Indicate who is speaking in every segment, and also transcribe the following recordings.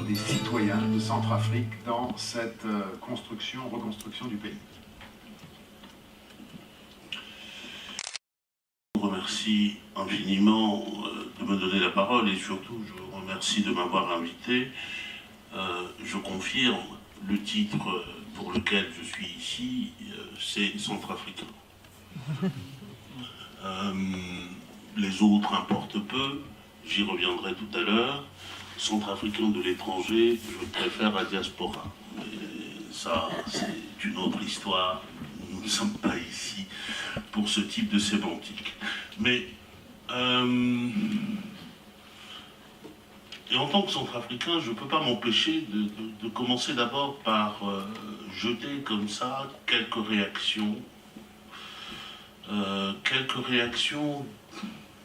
Speaker 1: des citoyens de Centrafrique dans cette reconstruction du pays.
Speaker 2: Je vous remercie infiniment de me donner la parole et surtout je vous remercie de m'avoir invité. Je confirme le titre pour lequel je suis ici, c'est Centrafricain. Les autres importent peu, j'y reviendrai tout à l'heure. Centrafricain de l'étranger, je préfère la diaspora. Mais ça, c'est une autre histoire. Nous ne sommes pas ici pour ce type de sémantique. Mais, et en tant que centrafricain, je ne peux pas m'empêcher de commencer d'abord par jeter comme ça quelques réactions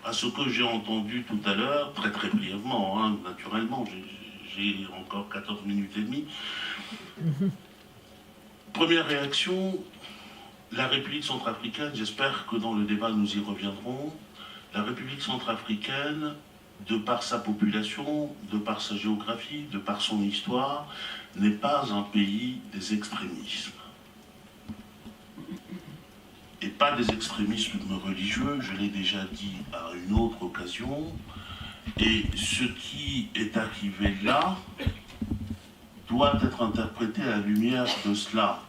Speaker 2: à ce que j'ai entendu tout à l'heure, très très brièvement, hein, naturellement, j'ai encore 14 minutes et demie. Première réaction, la République centrafricaine, j'espère que dans le débat nous y reviendrons, la République centrafricaine, de par sa population, de par sa géographie, de par son histoire, n'est pas un pays des extrémismes. Et pas des extrémismes religieux, je l'ai déjà dit à une autre occasion, et ce qui est arrivé là doit être interprété à la lumière de cela.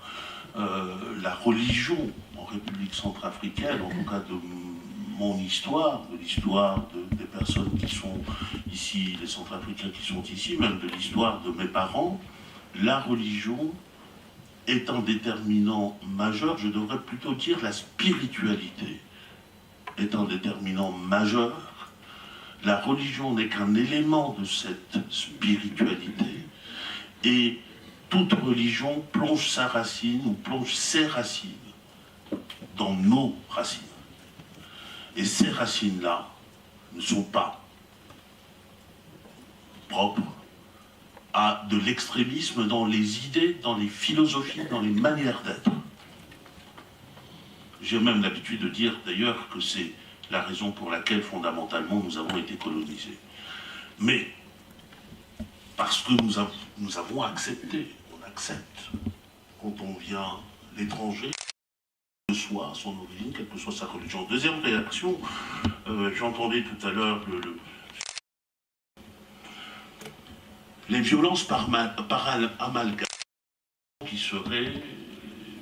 Speaker 2: La religion en République centrafricaine, en tout cas de mon histoire, de l'histoire des personnes qui sont ici, les Centrafricains qui sont ici, même de l'histoire de mes parents, la religion est un déterminant majeur, je devrais plutôt dire la spiritualité est un déterminant majeur. La religion n'est qu'un élément de cette spiritualité. Et toute religion plonge sa racine ou plonge ses racines dans nos racines. Et ces racines-là ne sont pas propres à de l'extrémisme dans les idées, dans les philosophies, dans les manières d'être. J'ai même l'habitude de dire d'ailleurs que c'est la raison pour laquelle fondamentalement nous avons été colonisés. Mais parce que nous avons accepté, on accepte quand on vient l'étranger, quelle que soit son origine, quelle que soit sa religion. Deuxième réaction, j'entendais tout à l'heure les violences par amalgame, qui seraient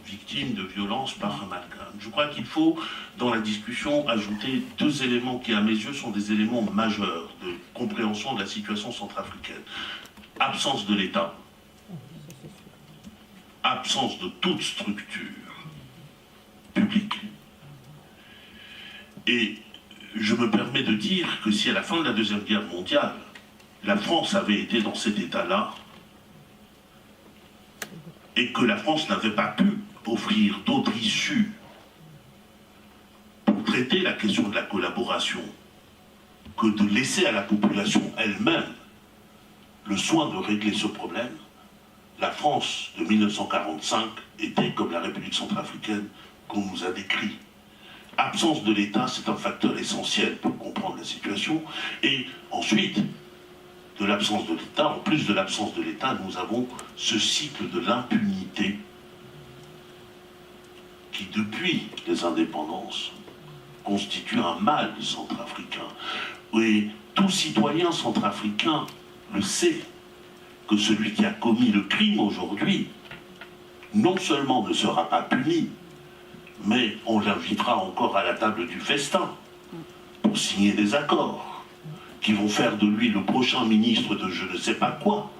Speaker 2: victimes de violences par amalgame. Je crois qu'il faut, dans la discussion, ajouter deux éléments qui, à mes yeux, sont des éléments majeurs de compréhension de la situation centrafricaine. Absence de l'État, absence de toute structure publique. Et je me permets de dire que si à la fin de la Deuxième Guerre mondiale, la France avait été dans cet état-là, et que la France n'avait pas pu offrir d'autres issues pour traiter la question de la collaboration, que de laisser à la population elle-même le soin de régler ce problème, la France de 1945 était comme la République centrafricaine qu'on nous a décrit. Absence de l'État, c'est un facteur essentiel pour comprendre la situation. Et ensuite, de l'absence de l'État, en plus de l'absence de l'État, nous avons ce cycle de l'impunité qui, depuis les indépendances, constitue un mal centrafricain. Et tout citoyen centrafricain le sait, que celui qui a commis le crime aujourd'hui, non seulement ne sera pas puni, mais on l'invitera encore à la table du festin pour signer des accords qui vont faire de lui le prochain ministre de je ne sais pas quoi.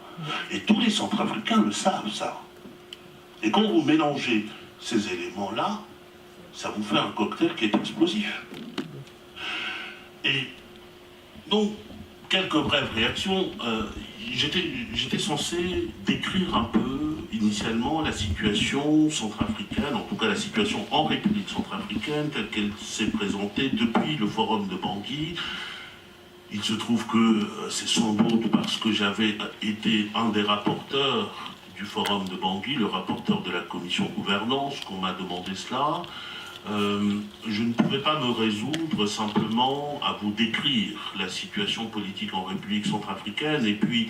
Speaker 2: Et tous les Centrafricains le savent, ça. Et quand vous mélangez ces éléments-là, ça vous fait un cocktail qui est explosif. Et donc, quelques brèves réactions. J'étais censé décrire un peu, initialement, la situation centrafricaine, en tout cas la situation en République centrafricaine, telle qu'elle s'est présentée depuis le forum de Bangui. Il se trouve que c'est sans doute parce que j'avais été un des rapporteurs du forum de Bangui, le rapporteur de la commission gouvernance, qu'on m'a demandé cela. je ne pouvais pas me résoudre simplement à vous décrire la situation politique en République centrafricaine, et puis,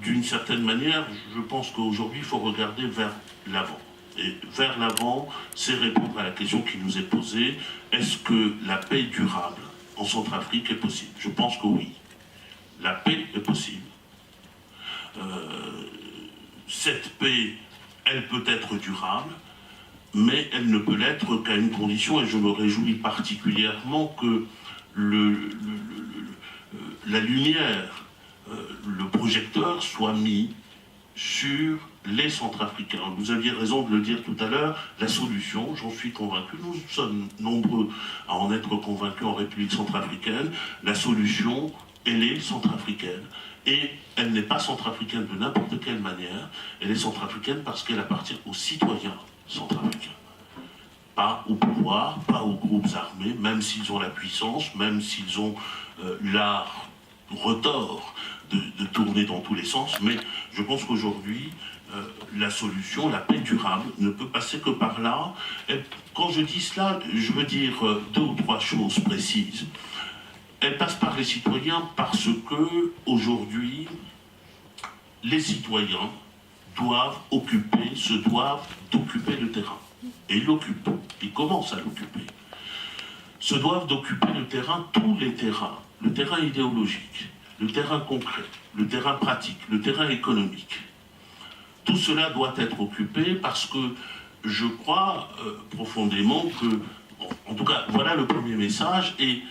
Speaker 2: d'une certaine manière, je pense qu'aujourd'hui, il faut regarder vers l'avant. Et vers l'avant, c'est répondre à la question qui nous est posée, est-ce que la paix durable en Centrafrique est possible? Je pense que oui. La paix est possible. Cette paix, elle peut être durable, mais elle ne peut l'être qu'à une condition, et je me réjouis particulièrement que la lumière, le projecteur soit mis sur les Centrafricains. Vous aviez raison de le dire tout à l'heure, la solution, j'en suis convaincu, nous sommes nombreux à en être convaincus en République centrafricaine, la solution, elle est centrafricaine. Et elle n'est pas centrafricaine de n'importe quelle manière, elle est centrafricaine parce qu'elle appartient aux citoyens centrafricains. Pas au pouvoir, pas aux groupes armés, même s'ils ont la puissance, même s'ils ont l'art retors de tourner dans tous les sens, mais je pense qu'aujourd'hui, la solution, la paix durable, ne peut passer que par là. Et quand je dis cela, je veux dire 2 ou 3 choses précises. Elle passe par les citoyens parce que, aujourd'hui, les citoyens se doivent d'occuper le terrain. Et ils l'occupent, ils commencent à l'occuper. Se doivent d'occuper le terrain, tous les terrains, le terrain idéologique, le terrain concret, le terrain pratique, le terrain économique. Tout cela doit être occupé parce que je crois profondément que, en tout cas, voilà le premier message. Et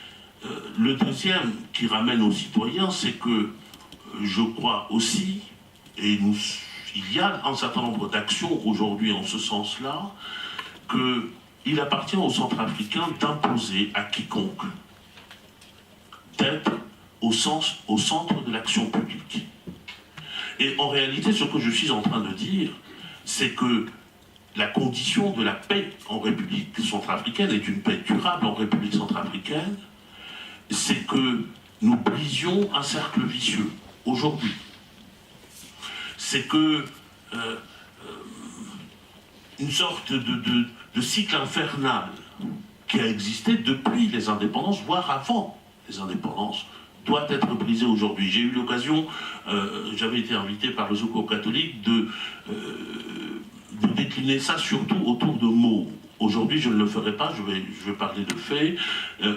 Speaker 2: le deuxième qui ramène aux citoyens, c'est que je crois aussi, et il y a un certain nombre d'actions aujourd'hui en ce sens-là, qu'il appartient aux Centrafricains d'imposer à quiconque d'être au centre de l'action publique. Et en réalité, ce que je suis en train de dire, c'est que la condition de la paix en République centrafricaine, et d'une paix durable en République centrafricaine, c'est que nous brisions un cercle vicieux aujourd'hui. C'est que une sorte de cycle infernal qui a existé depuis les indépendances, voire avant les indépendances, doit être brisé aujourd'hui. J'ai eu l'occasion, j'avais été invité par le Secours catholique de décliner ça surtout autour de mots. Aujourd'hui, je ne le ferai pas, je vais parler de faits,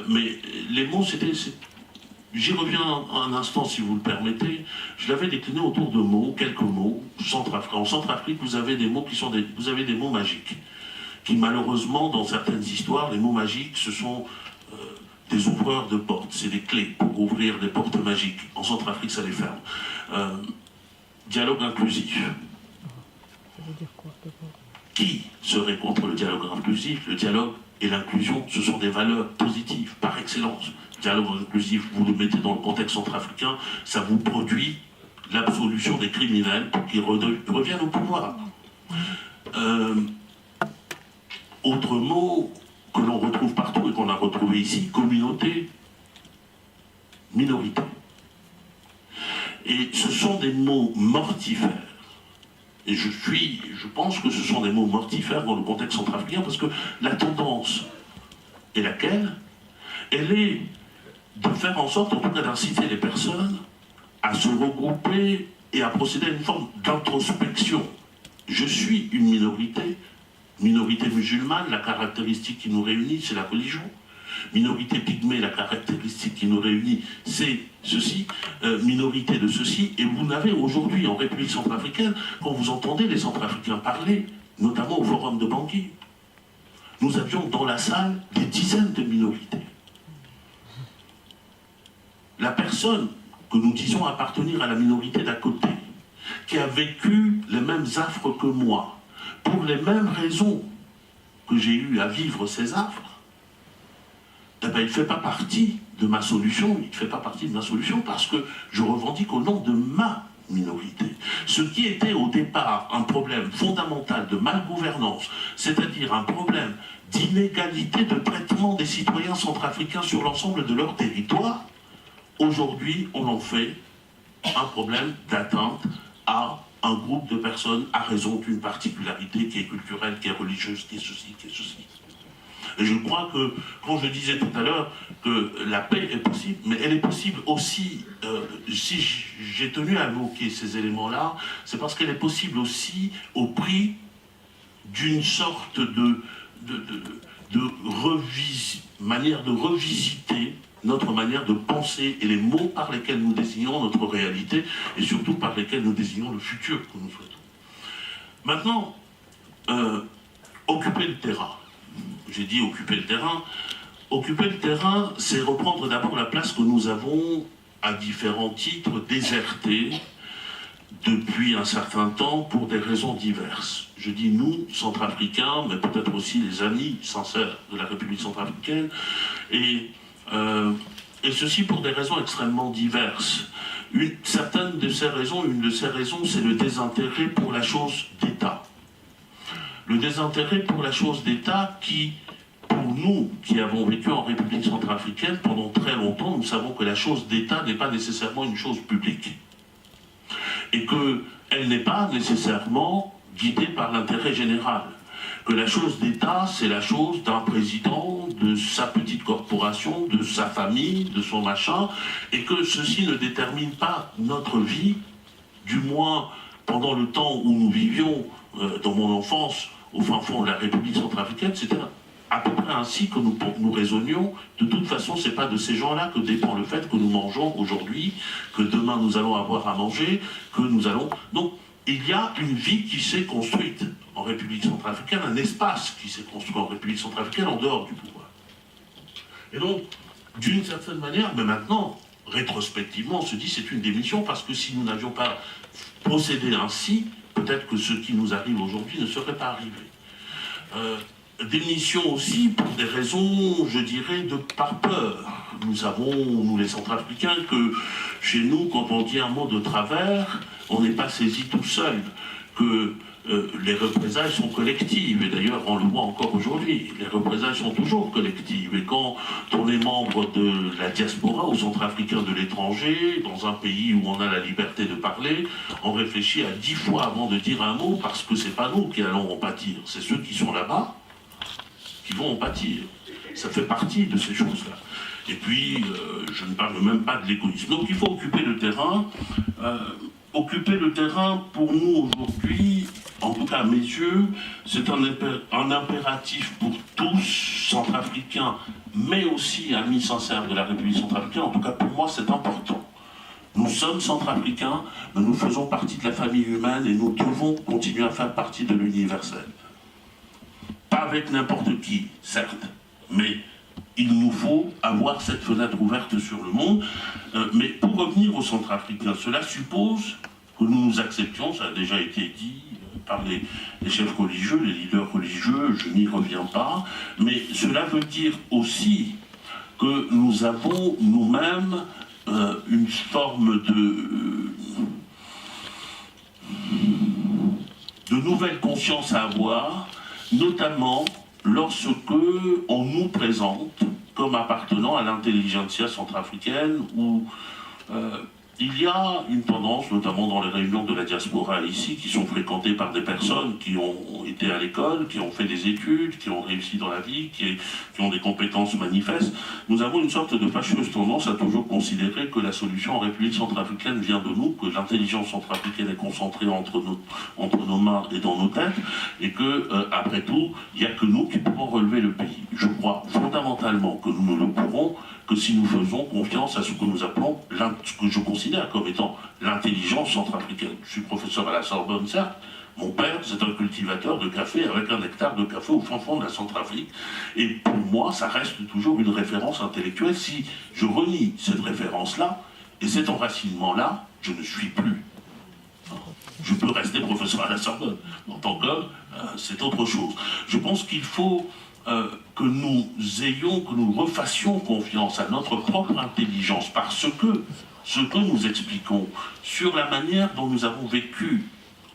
Speaker 2: mais les mots, j'y reviens un instant si vous le permettez. Je l'avais décliné autour de mots, quelques mots. En Centrafrique, vous avez des mots vous avez des mots magiques, qui malheureusement, dans certaines histoires, les mots magiques, ce sont des ouvreurs de portes, c'est des clés pour ouvrir des portes magiques. En Centrafrique, ça les ferme. Dialogue inclusif.
Speaker 3: Ça veut dire quoi?
Speaker 2: Qui serait contre le dialogue inclusif? Le dialogue et l'inclusion, ce sont des valeurs positives, par excellence. Dialogue inclusif, vous le mettez dans le contexte centrafricain, ça vous produit l'absolution des criminels pour qu'ils reviennent au pouvoir. Autre mot que l'on retrouve partout et qu'on a retrouvé ici, communauté, minorité. Et ce sont des mots mortifères. Et je pense que ce sont des mots mortifères dans le contexte centrafricain parce que la tendance est laquelle? Elle est de faire en sorte, en tout cas d'inciter les personnes à se regrouper et à procéder à une forme d'introspection. Je suis une minorité musulmane, la caractéristique qui nous réunit, c'est la religion. Minorité pygmée, la caractéristique qui nous réunit, c'est ceci, minorité de ceci, et vous n'avez aujourd'hui en République centrafricaine, quand vous entendez les Centrafricains parler, notamment au forum de Bangui, nous avions dans la salle des dizaines de minorités. La personne que nous disons appartenir à la minorité d'à côté, qui a vécu les mêmes affres que moi, pour les mêmes raisons que j'ai eu à vivre ces affres, eh bien, il ne fait pas partie de ma solution, il ne fait pas partie de ma solution parce que je revendique au nom de ma minorité. Ce qui était au départ un problème fondamental de malgouvernance, c'est-à-dire un problème d'inégalité de traitement des citoyens centrafricains sur l'ensemble de leur territoire, aujourd'hui on en fait un problème d'atteinte à un groupe de personnes à raison d'une particularité qui est culturelle, qui est religieuse, qui est ceci, qui est ceci. Et je crois que, quand je disais tout à l'heure que la paix est possible, mais elle est possible aussi, si j'ai tenu à évoquer ces éléments-là, c'est parce qu'elle est possible aussi au prix d'une sorte manière de revisiter notre manière de penser et les mots par lesquels nous désignons notre réalité et surtout par lesquels nous désignons le futur que nous souhaitons. Maintenant, occuper le terrain. J'ai dit occuper le terrain. Occuper le terrain, c'est reprendre d'abord la place que nous avons à différents titres désertée depuis un certain temps pour des raisons diverses. Je dis nous, centrafricains, mais peut-être aussi les amis sincères de la République centrafricaine, et ceci pour des raisons extrêmement diverses. Une de ces raisons, c'est le désintérêt pour la chose d'État. Le désintérêt pour la chose d'État qui, pour nous qui avons vécu en République centrafricaine pendant très longtemps, nous savons que la chose d'État n'est pas nécessairement une chose publique. Et qu'elle n'est pas nécessairement guidée par l'intérêt général. Que la chose d'État, c'est la chose d'un président, de sa petite corporation, de sa famille, de son machin, et que ceci ne détermine pas notre vie, du moins pendant le temps où nous vivions, dans mon enfance, au fin fond de la République centrafricaine, c'était à peu près ainsi que nous raisonnions. De toute façon, c'est pas de ces gens-là que dépend le fait que nous mangeons aujourd'hui, que demain nous allons avoir à manger, que nous allons... Donc, il y a une vie qui s'est construite en République centrafricaine, un espace qui s'est construit en République centrafricaine en dehors du pouvoir. Et donc, d'une certaine manière, mais maintenant, rétrospectivement, on se dit c'est une démission parce que si nous n'avions pas procédé ainsi, peut-être que ce qui nous arrive aujourd'hui ne serait pas arrivé. Démission aussi pour des raisons, je dirais, par peur. Nous savons, nous les centrafricains, que chez nous, quand on dit un mot de travers, on n'est pas saisi tout seul, que les représailles sont collectives, et d'ailleurs on le voit encore aujourd'hui, les représailles sont toujours collectives, et quand on est membre de la diaspora ou centrafricain de l'étranger, dans un pays où on a la liberté de parler, on réfléchit à 10 fois avant de dire un mot, parce que c'est pas nous qui allons en pâtir, c'est ceux qui sont là-bas qui vont en pâtir. Ça fait partie de ces choses-là. Et puis, je ne parle même pas de l'égoïsme. Donc il faut occuper le terrain. Occuper le terrain, pour nous aujourd'hui, en tout cas à mes yeux, c'est un impératif pour tous, centrafricains, mais aussi amis sincères de la République centrafricaine. En tout cas, pour moi, c'est important. Nous sommes centrafricains, mais nous faisons partie de la famille humaine et nous devons continuer à faire partie de l'universel. Pas avec n'importe qui, certes, mais il nous faut avoir cette fenêtre ouverte sur le monde. Mais pour revenir aux Centrafricains, cela suppose que nous nous acceptions, ça a déjà été dit par les chefs religieux, les leaders religieux, je n'y reviens pas, mais cela veut dire aussi que nous avons nous-mêmes une forme de nouvelle conscience à avoir, notamment lorsque on nous présente comme appartenant à l'intelligentsia centrafricaine, où il y a une tendance, notamment dans les réunions de la diaspora ici, qui sont fréquentées par des personnes qui ont été à l'école, qui ont fait des études, qui ont réussi dans la vie, qui ont des compétences manifestes. Nous avons une sorte de fâcheuse tendance à toujours considérer que la solution en République centrafricaine vient de nous, que l'intelligence centrafricaine est concentrée entre nos mains et dans nos têtes, et que, après tout, il n'y a que nous qui pouvons relever le pays. Je crois fondamentalement que nous ne le pourrons que si nous faisons confiance à ce que nous appelons, ce que je considère comme étant l'intelligence centrafricaine. Je suis professeur à la Sorbonne, certes. Mon père, c'est un cultivateur de café avec un hectare de café au fin fond de la Centrafrique. Et pour moi, ça reste toujours une référence intellectuelle. Si je renie cette référence-là, et cet enracinement-là, je ne suis plus. Je peux rester professeur à la Sorbonne. En tant qu'homme, c'est autre chose. Je pense qu'il faut que nous refassions confiance à notre propre intelligence, parce que ce que nous expliquons sur la manière dont nous avons vécu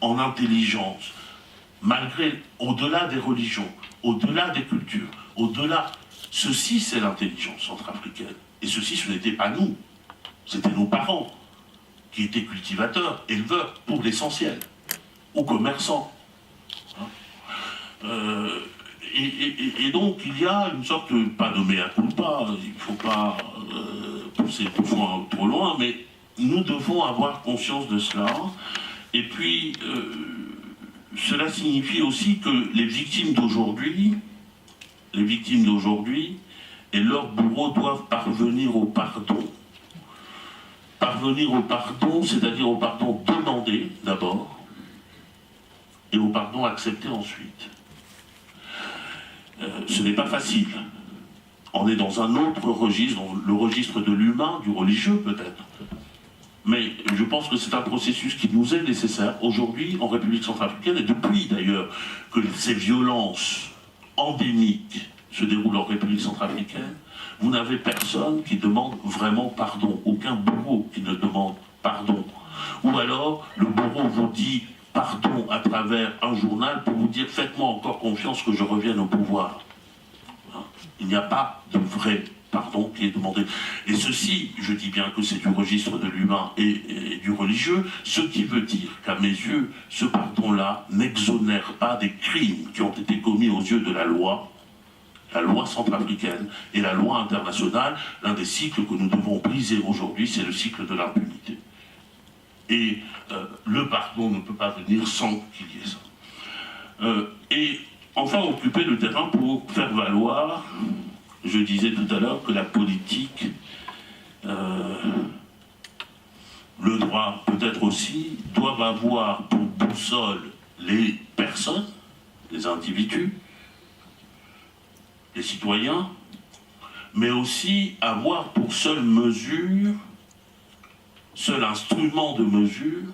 Speaker 2: en intelligence, malgré, au-delà des religions, au-delà des cultures, au-delà, ceci c'est l'intelligence centrafricaine. Et ceci, ce n'était pas nous, c'était nos parents, qui étaient cultivateurs, éleveurs, pour l'essentiel, ou commerçants. Et donc il y a une sorte, pas de mea culpa, il ne faut pas pousser trop loin, mais nous devons avoir conscience de cela. Et puis, cela signifie aussi que les victimes d'aujourd'hui et leurs bourreaux doivent parvenir au pardon. Parvenir au pardon, c'est-à-dire au pardon demandé d'abord, et au pardon accepté ensuite. Ce n'est pas facile. On est dans un autre registre, dans le registre de l'humain, du religieux peut-être. Mais je pense que c'est un processus qui nous est nécessaire aujourd'hui en République centrafricaine, et depuis d'ailleurs que ces violences endémiques se déroulent en République centrafricaine, vous n'avez personne qui demande vraiment pardon, aucun bourreau qui ne demande pardon. Ou alors le bourreau vous dit pardon à travers un journal pour vous dire faites-moi encore confiance que je revienne au pouvoir. Il n'y a pas de vrai pardon qui est demandé. Et ceci, je dis bien que c'est du registre de l'humain et du religieux, ce qui veut dire qu'à mes yeux, ce pardon-là n'exonère pas des crimes qui ont été commis aux yeux de la loi centrafricaine et la loi internationale. L'un des cycles que nous devons briser aujourd'hui, c'est le cycle de l'impunité. Et le pardon ne peut pas venir sans qu'il y ait ça. Et enfin, occuper le terrain pour faire valoir, je disais tout à l'heure que la politique, le droit peut-être aussi, doivent avoir pour boussole les personnes, les individus, les citoyens, mais aussi avoir pour seule mesure, seul instrument de mesure,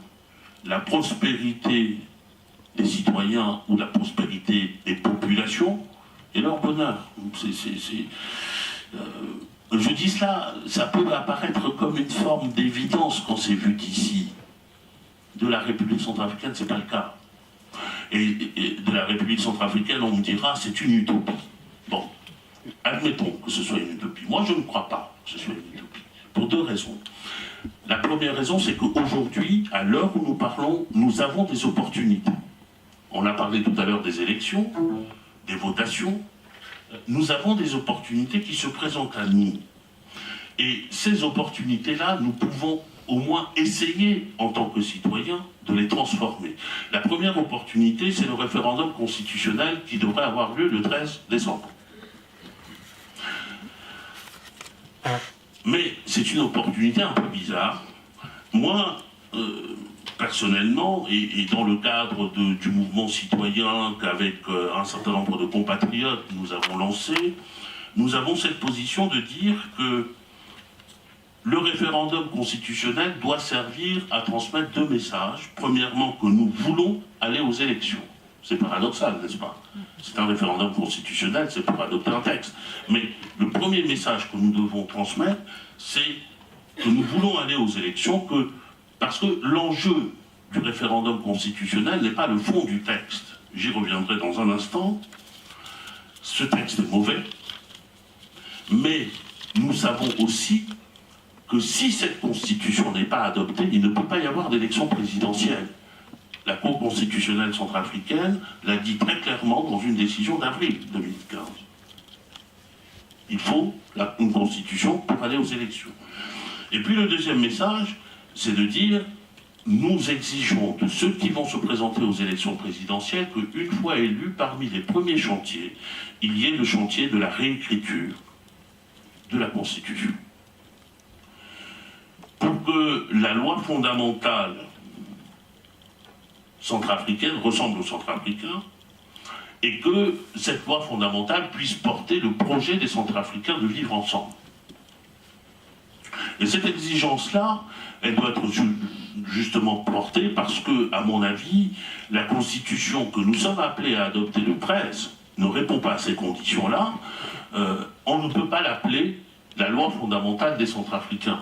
Speaker 2: la prospérité des citoyens ou la prospérité des populations et leur bonheur. Je dis cela, ça peut apparaître comme une forme d'évidence quand c'est vu d'ici. De la République centrafricaine, c'est pas le cas. Et de la République centrafricaine, on me dira, c'est une utopie. Bon, admettons que ce soit une utopie. Moi, je ne crois pas que ce soit une utopie, pour deux raisons. La première raison, c'est qu'aujourd'hui, à l'heure où nous parlons, nous avons des opportunités. On a parlé tout à l'heure des élections, des votations. Nous avons des opportunités qui se présentent à nous. Et ces opportunités-là, nous pouvons au moins essayer, en tant que citoyens, de les transformer. La première opportunité, c'est le référendum constitutionnel qui devrait avoir lieu le 13 décembre. Mais c'est une opportunité un peu bizarre. Moi, personnellement, et dans le cadre du mouvement citoyen qu'avec un certain nombre de compatriotes nous avons lancé, nous avons cette position de dire que le référendum constitutionnel doit servir à transmettre deux messages. Premièrement, que nous voulons aller aux élections. C'est paradoxal, n'est-ce pas? C'est un référendum constitutionnel, c'est pour adopter un texte. Mais le premier message que nous devons transmettre, c'est que nous voulons aller aux élections, parce que l'enjeu du référendum constitutionnel n'est pas le fond du texte. J'y reviendrai dans un instant. Ce texte est mauvais, mais nous savons aussi que si cette constitution n'est pas adoptée, il ne peut pas y avoir d'élection présidentielle. La Cour constitutionnelle centrafricaine l'a dit très clairement dans une décision d'avril 2015. Il faut une constitution pour aller aux élections. Et puis le deuxième message, c'est de dire, nous exigeons de ceux qui vont se présenter aux élections présidentielles qu'une fois élus, parmi les premiers chantiers, il y ait le chantier de la réécriture de la Constitution. Pour que la loi fondamentale centrafricaine ressemble aux Centrafricains, et que cette loi fondamentale puisse porter le projet des Centrafricains de vivre ensemble. Et cette exigence-là, elle doit être justement portée parce que, à mon avis, la Constitution que nous sommes appelés à adopter le 13 ne répond pas à ces conditions-là. On ne peut pas l'appeler la loi fondamentale des Centrafricains.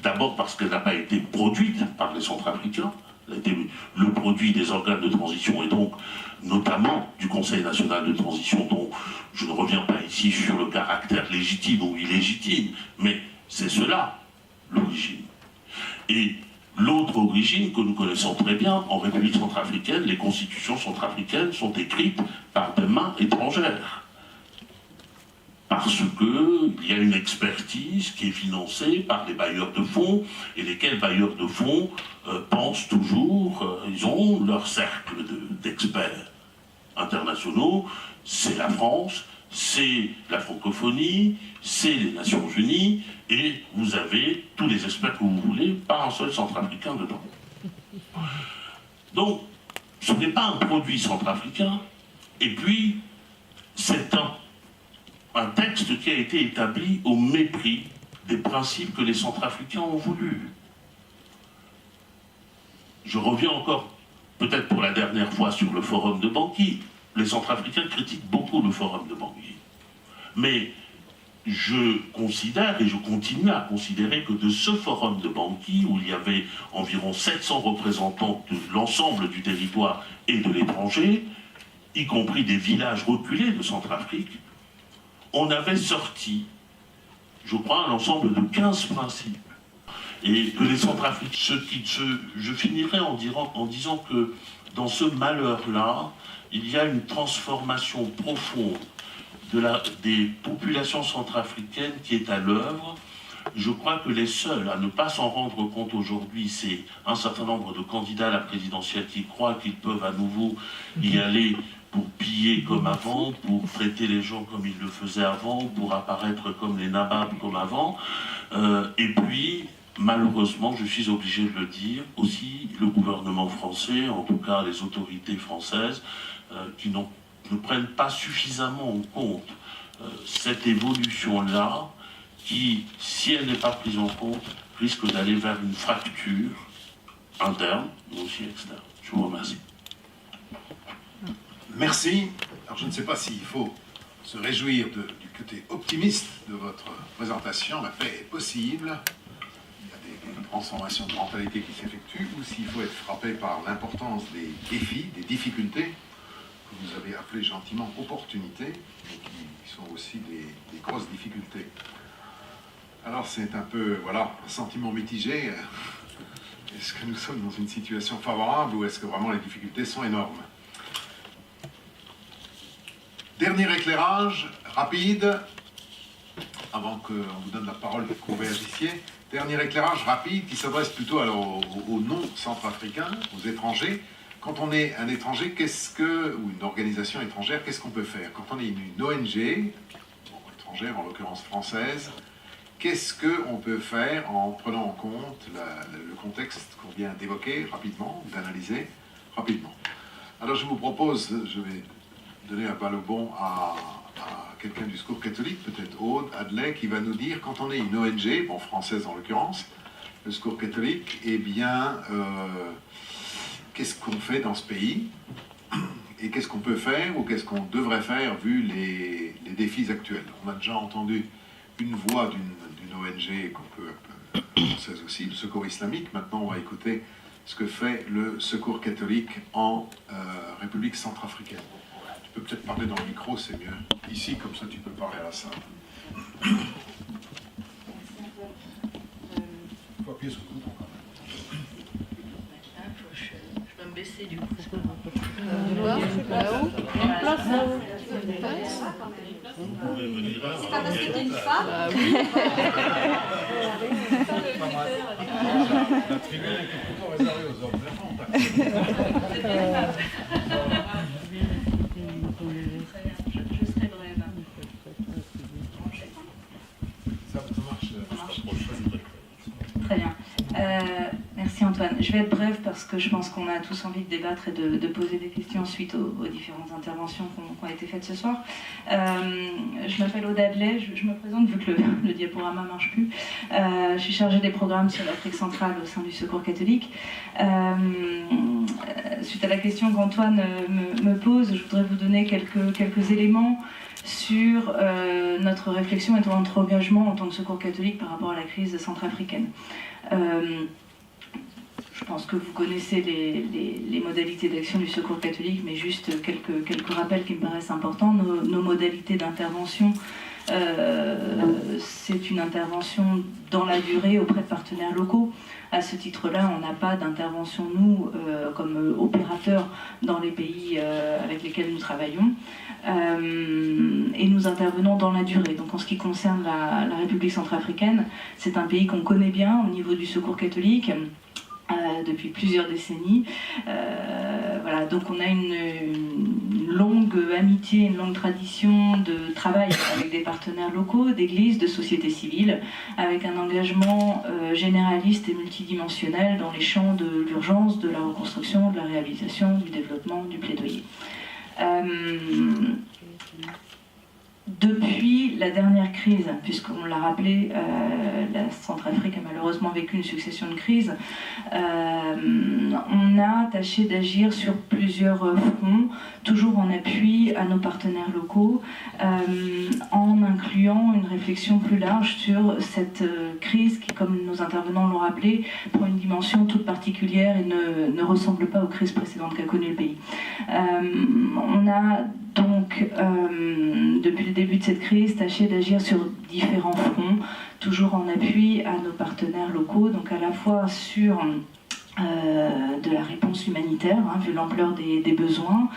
Speaker 2: D'abord parce qu'elle n'a pas été produite par les Centrafricains, elle a été le produit des organes de transition et donc notamment du Conseil national de transition, dont je ne reviens pas ici sur le caractère légitime ou illégitime, mais c'est cela l'origine. Et L'autre origine que nous connaissons très bien, en République centrafricaine, les constitutions centrafricaines sont écrites par des mains étrangères. Parce qu'il y a une expertise qui est financée par les bailleurs de fonds, et lesquels bailleurs de fonds pensent toujours, ils ont leur cercle d'experts internationaux, c'est la France, c'est la francophonie, c'est les Nations Unies, et vous avez tous les experts que vous voulez, pas un seul centrafricain dedans. Donc, ce n'est pas un produit centrafricain, et puis, c'est un texte qui a été établi au mépris des principes que les centrafricains ont voulu. Je reviens encore, peut-être pour la dernière fois, sur le forum de Bangui. Les centrafricains critiquent beaucoup le forum de Bangui. Mais je considère, et je continue à considérer, que de ce forum de Bangui, où il y avait environ 700 représentants de l'ensemble du territoire et de l'étranger, y compris des villages reculés de Centrafrique, on avait sorti, je crois, un ensemble de 15 principes. Et que les Centrafricains, je finirai en disant que dans ce malheur-là, il y a une transformation profonde des populations centrafricaines qui est à l'œuvre. Je crois que les seuls à ne pas s'en rendre compte aujourd'hui, c'est un certain nombre de candidats à la présidentielle qui croient qu'ils peuvent à nouveau y aller pour piller comme avant, pour traiter les gens comme ils le faisaient avant, pour apparaître comme les nababs comme avant. Et puis, malheureusement, je suis obligé de le dire, aussi le gouvernement français, en tout cas les autorités françaises, qui ne prennent pas suffisamment en compte cette évolution-là, qui, si elle n'est pas prise en compte, risque d'aller vers une fracture interne, mais aussi externe. Je vous remercie.
Speaker 1: Merci. Alors je ne sais pas s'il faut se réjouir du côté optimiste de votre présentation. La paix est possible. Il y a des transformations de mentalité qui s'effectuent, ou s'il faut être frappé par l'importance des défis, des difficultés, que vous avez appelées gentiment opportunités, et qui sont aussi des grosses difficultés. Alors c'est un peu, voilà, un sentiment mitigé. Est-ce que nous sommes dans une situation favorable, ou est-ce que vraiment les difficultés sont énormes? Dernier éclairage, rapide, avant qu'on vous donne la parole pour que vous réagissiez. Dernier éclairage rapide qui s'adresse plutôt alors aux non-centrafricains, aux étrangers. Quand on est un étranger, ou une organisation étrangère, qu'est-ce qu'on peut faire? Quand on est une ONG, étrangère en l'occurrence française, qu'est-ce qu'on peut faire en prenant en compte le contexte qu'on vient d'évoquer rapidement, d'analyser rapidement? Alors je vous propose, je vais donner un balle au bon à quelqu'un du Secours catholique, peut-être Aude, Adley, qui va nous dire, quand on est une ONG, bon, française en l'occurrence, le Secours catholique, eh bien, qu'est-ce qu'on fait dans ce pays? Et qu'est-ce qu'on peut faire, ou qu'est-ce qu'on devrait faire, vu les défis actuels? On a déjà entendu une voix d'une ONG, qu'on peut française aussi, le Secours islamique. Maintenant, on va écouter ce que fait le Secours catholique en République centrafricaine. Tu peux peut-être parler dans le micro, c'est mieux. Ici, comme ça, tu peux parler à la salle. Il faut appuyer sur le bouton quand même.
Speaker 4: Je vais me baisser du coup.
Speaker 3: Là-haut. Place là-haut.
Speaker 5: C'est pas parce que t'es une femme.
Speaker 1: La tribune est plutôt réservée aux hommes.
Speaker 4: Je serai brève.
Speaker 1: Ça marche.
Speaker 4: Très bien. Merci Antoine. Je vais être brève parce que je pense qu'on a tous envie de débattre et de poser des questions suite aux différentes interventions qui ont été faites ce soir. Je m'appelle Aude Adley, je me présente vu que le diaporama ne marche plus. Je suis chargée des programmes sur l'Afrique centrale au sein du Secours catholique. Suite à la question qu'Antoine me pose, je voudrais vous donner quelques éléments sur notre réflexion et notre engagement en tant que Secours catholique par rapport à la crise centrafricaine. Je pense que vous connaissez les modalités d'action du Secours catholique, mais juste quelques rappels qui me paraissent importants. Nos modalités d'intervention c'est une intervention dans la durée auprès de partenaires locaux. À ce titre-là, on n'a pas d'intervention, nous, comme opérateurs dans les pays avec lesquels nous travaillons. Et nous intervenons dans la durée. Donc en ce qui concerne la République centrafricaine, c'est un pays qu'on connaît bien au niveau du secours catholique. Depuis plusieurs décennies. Voilà, donc on a une longue amitié, une longue tradition de travail avec des partenaires locaux, d'églises, de sociétés civiles, avec un engagement généraliste et multidimensionnel dans les champs de l'urgence, de la reconstruction, de la réhabilitation, du développement, du plaidoyer. Depuis la dernière crise, puisqu'on l'a rappelé, la Centrafrique a malheureusement vécu une succession de crises, on a tâché d'agir sur plusieurs fronts, toujours en appui à nos partenaires locaux, en incluant une réflexion plus large sur cette crise qui, comme nos intervenants l'ont rappelé, prend une dimension toute particulière et ne ressemble pas aux crises précédentes qu'a connues le pays. On a donc, depuis le début de cette crise, tâché d'agir sur différents fronts, toujours en appui à nos partenaires locaux, donc à la fois sur de la réponse humanitaire, vu l'ampleur des besoins,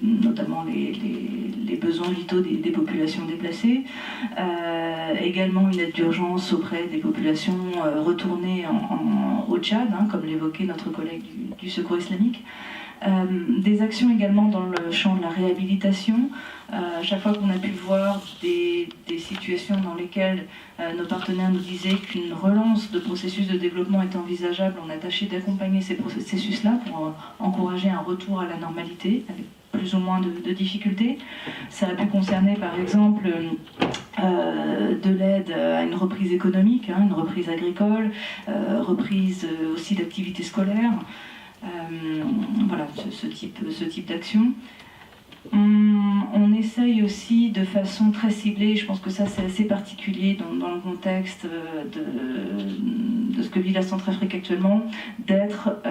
Speaker 4: notamment les besoins vitaux des populations déplacées, également une aide d'urgence auprès des populations retournées au Tchad, comme l'évoquait notre collègue du Secours islamique. Des actions également dans le champ de la réhabilitation. Chaque fois qu'on a pu voir des situations dans lesquelles nos partenaires nous disaient qu'une relance de processus de développement était envisageable, on a tâché d'accompagner ces processus-là pour encourager un retour à la normalité, avec plus ou moins de difficultés. Ça a pu concerner par exemple de l'aide à une reprise économique, une reprise agricole, reprise aussi d'activités scolaires. Voilà, ce type d'action. On essaye aussi de façon très ciblée, je pense que ça c'est assez particulier dans le contexte de ce que vit la Centrafrique actuellement, d'être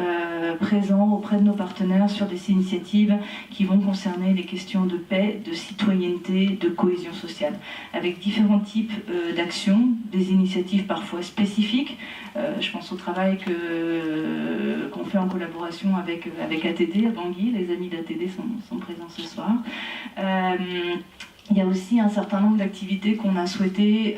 Speaker 4: présent auprès de nos partenaires sur des initiatives qui vont concerner les questions de paix, de citoyenneté, de cohésion sociale, avec différents types d'actions, des initiatives parfois spécifiques. Je pense au travail qu'on fait en collaboration avec ATD à Bangui. Les amis d'ATD sont présents ce soir. Il y a aussi un certain nombre d'activités qu'on a souhaité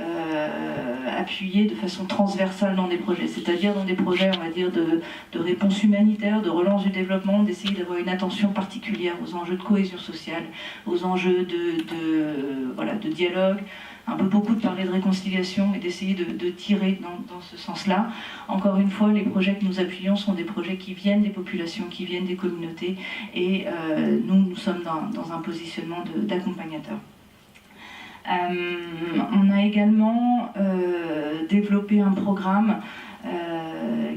Speaker 4: appuyer de façon transversale dans des projets, c'est-à-dire dans des projets, on va dire, de réponse humanitaire, de relance du développement, d'essayer d'avoir une attention particulière aux enjeux de cohésion sociale, aux enjeux de dialogue, un peu beaucoup de parler de réconciliation et d'essayer de tirer dans ce sens-là. Encore une fois, les projets que nous appuyons sont des projets qui viennent des populations, qui viennent des communautés, et nous sommes dans un positionnement d'accompagnateur. On a également développé un programme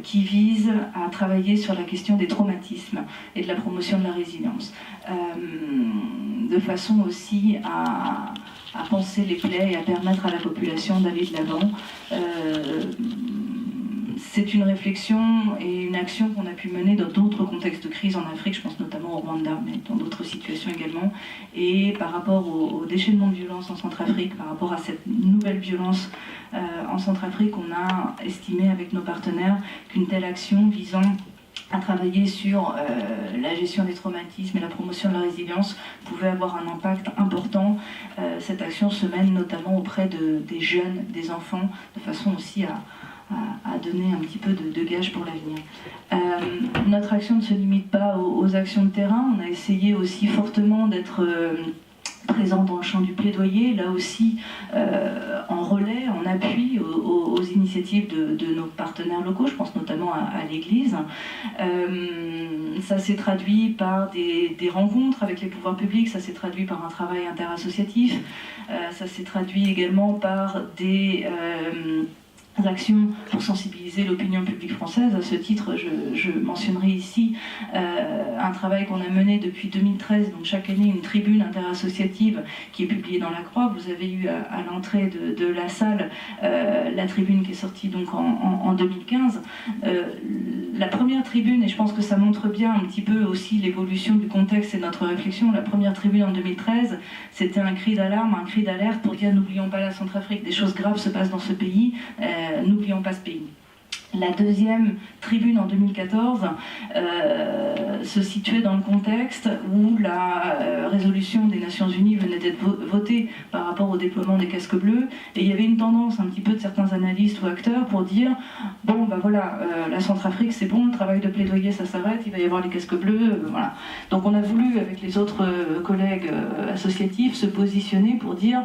Speaker 4: qui vise à travailler sur la question des traumatismes et de la promotion de la résilience, de façon aussi à penser les plaies et à permettre à la population d'aller de l'avant. C'est une réflexion et une action qu'on a pu mener dans d'autres contextes de crise en Afrique, je pense notamment au Rwanda, mais dans d'autres situations également. Et par rapport au déchaînement de violence en Centrafrique, par rapport à cette nouvelle violence en Centrafrique, on a estimé avec nos partenaires qu'une telle action visant à travailler sur la gestion des traumatismes et la promotion de la résilience pouvait avoir un impact important. Cette action se mène notamment auprès des jeunes, des enfants, de façon aussi à donner un petit peu de gage pour l'avenir. Notre action ne se limite pas aux actions de terrain, on a essayé aussi fortement d'être présent dans le champ du plaidoyer, là aussi en relais, en appui aux initiatives de nos partenaires locaux, je pense notamment à l'Église. Ça s'est traduit par des rencontres avec les pouvoirs publics, ça s'est traduit par un travail interassociatif, ça s'est traduit également par des actions pour sensibiliser l'opinion publique française. À ce titre, je mentionnerai ici un travail qu'on a mené depuis 2013, donc chaque année une tribune interassociative qui est publiée dans La Croix. Vous avez eu à l'entrée de la salle la tribune qui est sortie donc en 2015. La première tribune, et je pense que ça montre bien un petit peu aussi l'évolution du contexte et de notre réflexion, la première tribune en 2013, c'était un cri d'alarme, un cri d'alerte pour dire n'oublions pas la Centrafrique, des choses graves se passent dans ce pays. N'oublions pas ce pays. La deuxième tribune en 2014 se situait dans le contexte où la résolution des Nations Unies venait d'être votée par rapport au déploiement des casques bleus, et il y avait une tendance un petit peu de certains analystes ou acteurs pour dire bon ben voilà, la Centrafrique c'est bon, le travail de plaidoyer ça s'arrête, il va y avoir les casques bleus, voilà. Donc on a voulu avec les autres collègues associatifs se positionner pour dire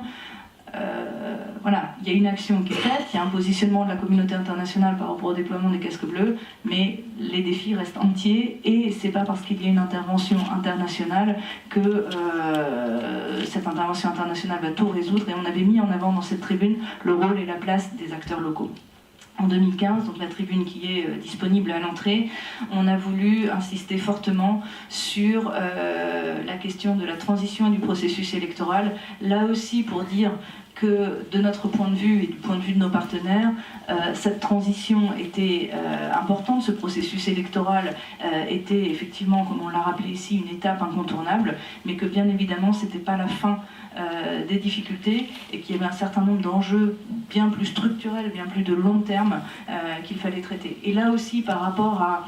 Speaker 4: voilà, il y a une action qui est faite, il y a un positionnement de la communauté internationale par rapport au déploiement des casques bleus, mais les défis restent entiers, et c'est pas parce qu'il y a une intervention internationale que cette intervention internationale va tout résoudre, et on avait mis en avant dans cette tribune le rôle et la place des acteurs locaux. En 2015, donc la tribune qui est disponible à l'entrée, on a voulu insister fortement sur la question de la transition et du processus électoral, là aussi pour dire que de notre point de vue et du point de vue de nos partenaires, cette transition était importante, ce processus électoral était effectivement, comme on l'a rappelé ici, une étape incontournable, mais que bien évidemment ce n'était pas la fin des difficultés, et qu'il y avait un certain nombre d'enjeux bien plus structurels, bien plus de long terme qu'il fallait traiter. Et là aussi, par rapport à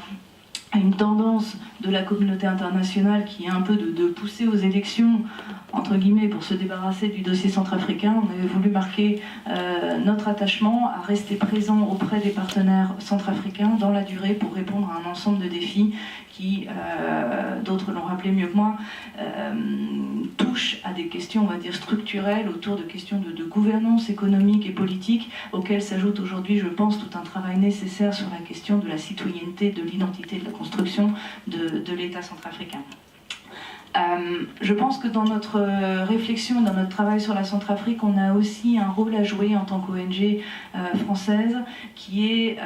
Speaker 4: une tendance de la communauté internationale qui est un peu de pousser aux élections, entre guillemets, pour se débarrasser du dossier centrafricain, on avait voulu marquer notre attachement à rester présent auprès des partenaires centrafricains dans la durée pour répondre à un ensemble de défis qui, d'autres l'ont rappelé mieux que moi, touchent à des questions, on va dire, structurelles autour de questions de gouvernance économique et politique, auxquelles s'ajoute aujourd'hui, je pense, tout un travail nécessaire sur la question de la citoyenneté, de l'identité, de la construction de l'État centrafricain. Je pense que dans notre réflexion, dans notre travail sur la Centrafrique, on a aussi un rôle à jouer en tant qu'ONG française, qui est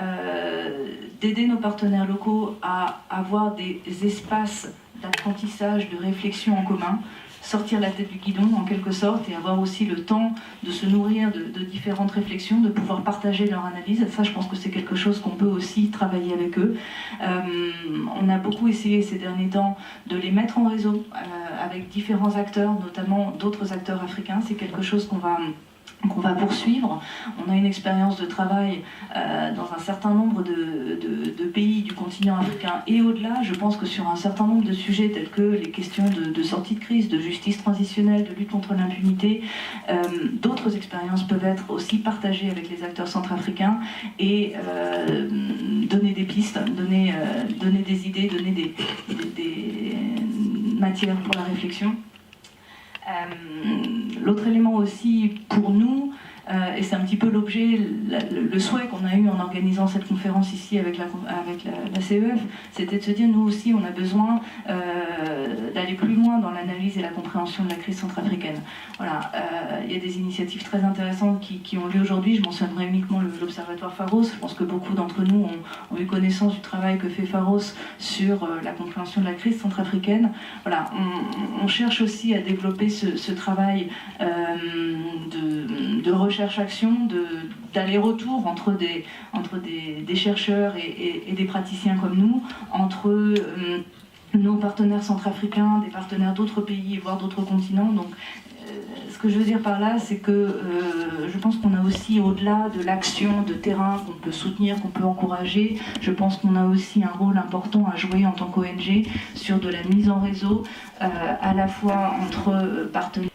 Speaker 4: d'aider nos partenaires locaux à avoir des espaces d'apprentissage, de réflexion en commun, sortir la tête du guidon en quelque sorte, et avoir aussi le temps de se nourrir de différentes réflexions, de pouvoir partager leur analyse. Ça, je pense que c'est quelque chose qu'on peut aussi travailler avec eux. On a beaucoup essayé ces derniers temps de les mettre en réseau avec différents acteurs, notamment d'autres acteurs africains. C'est quelque chose qu'on va poursuivre. On a une expérience de travail dans un certain nombre de pays du continent africain et au-delà. Je pense que sur un certain nombre de sujets tels que les questions de sortie de crise, de justice transitionnelle, de lutte contre l'impunité, d'autres expériences peuvent être aussi partagées avec les acteurs centrafricains et donner des pistes, donner des idées, donner des matières pour la réflexion. L'autre élément aussi pour nous, et c'est un petit peu l'objet, le souhait qu'on a eu en organisant cette conférence ici avec la CEF, c'était de se dire, nous aussi on a besoin d'aller plus loin dans l'analyse et la compréhension de la crise centrafricaine. Voilà, il y a des initiatives très intéressantes qui ont lieu aujourd'hui. Je mentionnerai uniquement l'Observatoire Pharos. Je pense que beaucoup d'entre nous ont eu connaissance du travail que fait Pharos sur la compréhension de la crise centrafricaine. Voilà, on cherche aussi à développer ce travail de recherche-action, d'aller-retour entre des chercheurs et des praticiens comme nous, entre nos partenaires centrafricains, des partenaires d'autres pays, voire d'autres continents. Donc, ce que je veux dire par là, c'est que je pense qu'on a aussi, au-delà de l'action de terrain qu'on peut soutenir, qu'on peut encourager, je pense qu'on a aussi un rôle important à jouer en tant qu'ONG sur de la mise en réseau, à la fois entre partenaires.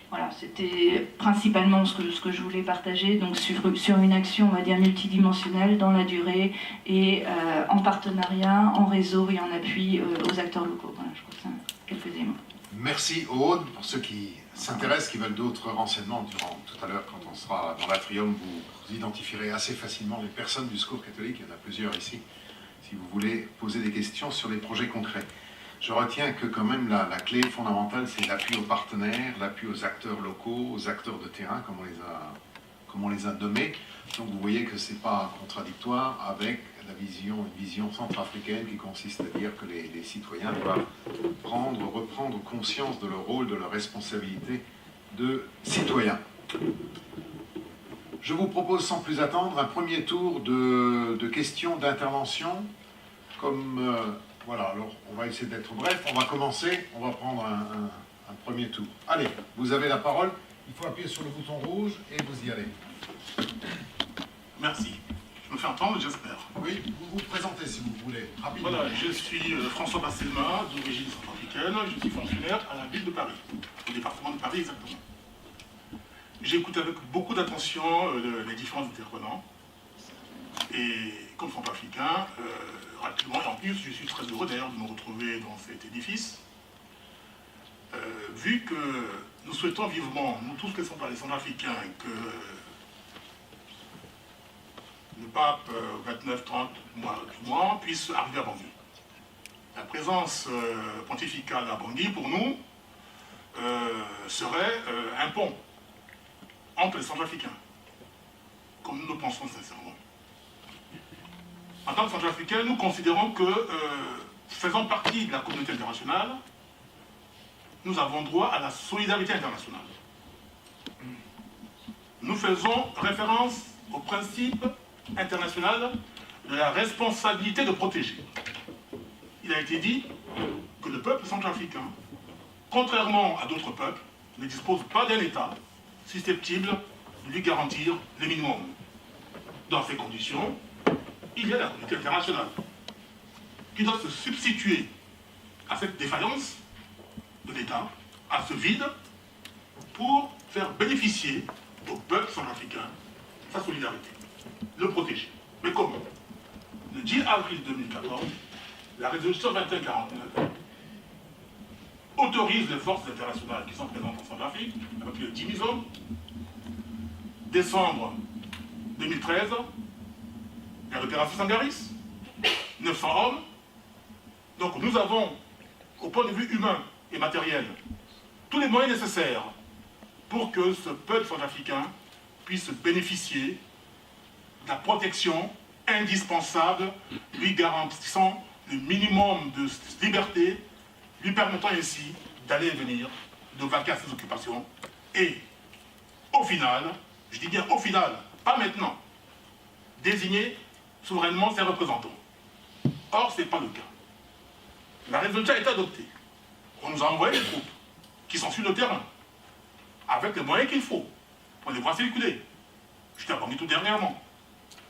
Speaker 4: Voilà, c'était principalement ce que je voulais partager, donc sur une action, on va dire, multidimensionnelle, dans la durée, et en partenariat, en réseau et en appui aux acteurs locaux. Voilà, je crois que c'est quelques éléments.
Speaker 1: Merci Aude. Pour ceux qui s'intéressent, qui veulent d'autres renseignements, durant tout à l'heure, quand on sera dans l'atrium, vous identifierez assez facilement les personnes du Secours catholique. Il y en a plusieurs ici, si vous voulez poser des questions sur les projets concrets. Je retiens que quand même la clé fondamentale, c'est l'appui aux partenaires, l'appui aux acteurs locaux, aux acteurs de terrain, comme on les a comme on les a nommés. Donc vous voyez que ce n'est pas contradictoire avec une vision centrafricaine qui consiste à dire que les citoyens doivent reprendre conscience de leur rôle, de leur responsabilité de citoyens. Je vous propose sans plus attendre un premier tour de questions, d'interventions. Voilà, alors on va essayer d'être bref, on va commencer, on va prendre un premier tour. Allez, vous avez la parole, il faut appuyer sur le bouton rouge et vous y allez.
Speaker 6: Merci. Je me fais entendre, j'espère.
Speaker 1: Oui, vous vous présentez si vous voulez, rapidement.
Speaker 6: Voilà, je suis François Basselma, d'origine centrafricaine, je suis fonctionnaire à la ville de Paris, au département de Paris exactement. J'écoute avec beaucoup d'attention les différents intervenants, et comme centrafricain, rapidement, et en plus, je suis très heureux d'ailleurs de me retrouver dans cet édifice, vu que nous souhaitons vivement, nous tous les centrafricains, que le pape 29-30 mois puisse arriver à Bangui. La présence pontificale à Bangui, pour nous, serait un pont entre les Centrafricains, comme nous le pensons sincèrement. En tant que Centrafricains, nous considérons que, faisant partie de la communauté internationale, nous avons droit à la solidarité internationale. Nous faisons référence au principe international de la responsabilité de protéger. Il a été dit que le peuple centrafricain, contrairement à d'autres peuples, ne dispose pas d'un État susceptible de lui garantir le minimum. Dans ces conditions, il y a la communauté internationale qui doit se substituer à cette défaillance de l'État, à ce vide, pour faire bénéficier au peuple centrafricain sa solidarité, le protéger. Mais comment? Le 10 avril 2014, la résolution 2149 autorise les forces internationales qui sont présentes en Centrafrique, avec les 10 000 hommes. Décembre 2013, la l'opération Sangaris, 900 hommes. Donc nous avons, au point de vue humain et matériel, tous les moyens nécessaires pour que ce peuple centrafricain puisse bénéficier de la protection indispensable, lui garantissant le minimum de liberté, lui permettant ainsi d'aller et venir, de vaquer à ses occupations, et au final, je dis bien au final, pas maintenant, désigner souverainement ses représentants. Or, ce n'est pas le cas. La résolution a été adoptée. On nous a envoyé des troupes qui sont sur le terrain, avec les moyens qu'il faut, pour les voir circuler. J'étais à Bangui tout dernièrement.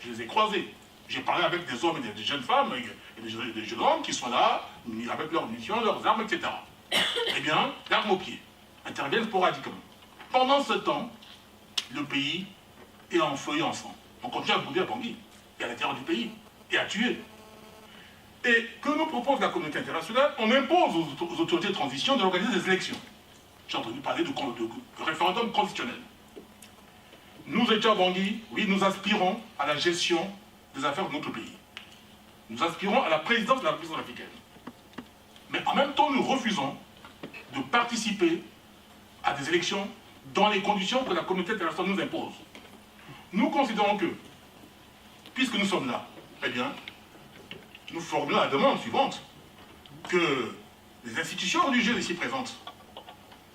Speaker 6: Je les ai croisés. J'ai parlé avec des hommes et des jeunes femmes et des jeunes hommes qui sont là, avec leurs munitions, leurs armes, etc. Eh bien, l'arme au pied, interviennent sporadiquement. Pendant ce temps, le pays est en feu et en sang. On continue à bomber à Bangui, et à l'intérieur du pays, et à tuer. Et que nous propose la communauté internationale? On impose aux autorités de transition d'organiser des élections. J'ai entendu parler de référendum constitutionnel. Nous étions à Bangui, oui, nous aspirons à la gestion des affaires de notre pays. Nous aspirons à la présidence de la République africaine. Mais en même temps, nous refusons de participer à des élections dans les conditions que la communauté internationale nous impose. Nous considérons que, puisque nous sommes là, eh bien, nous formulons la demande suivante, que les institutions religieuses ici présentes,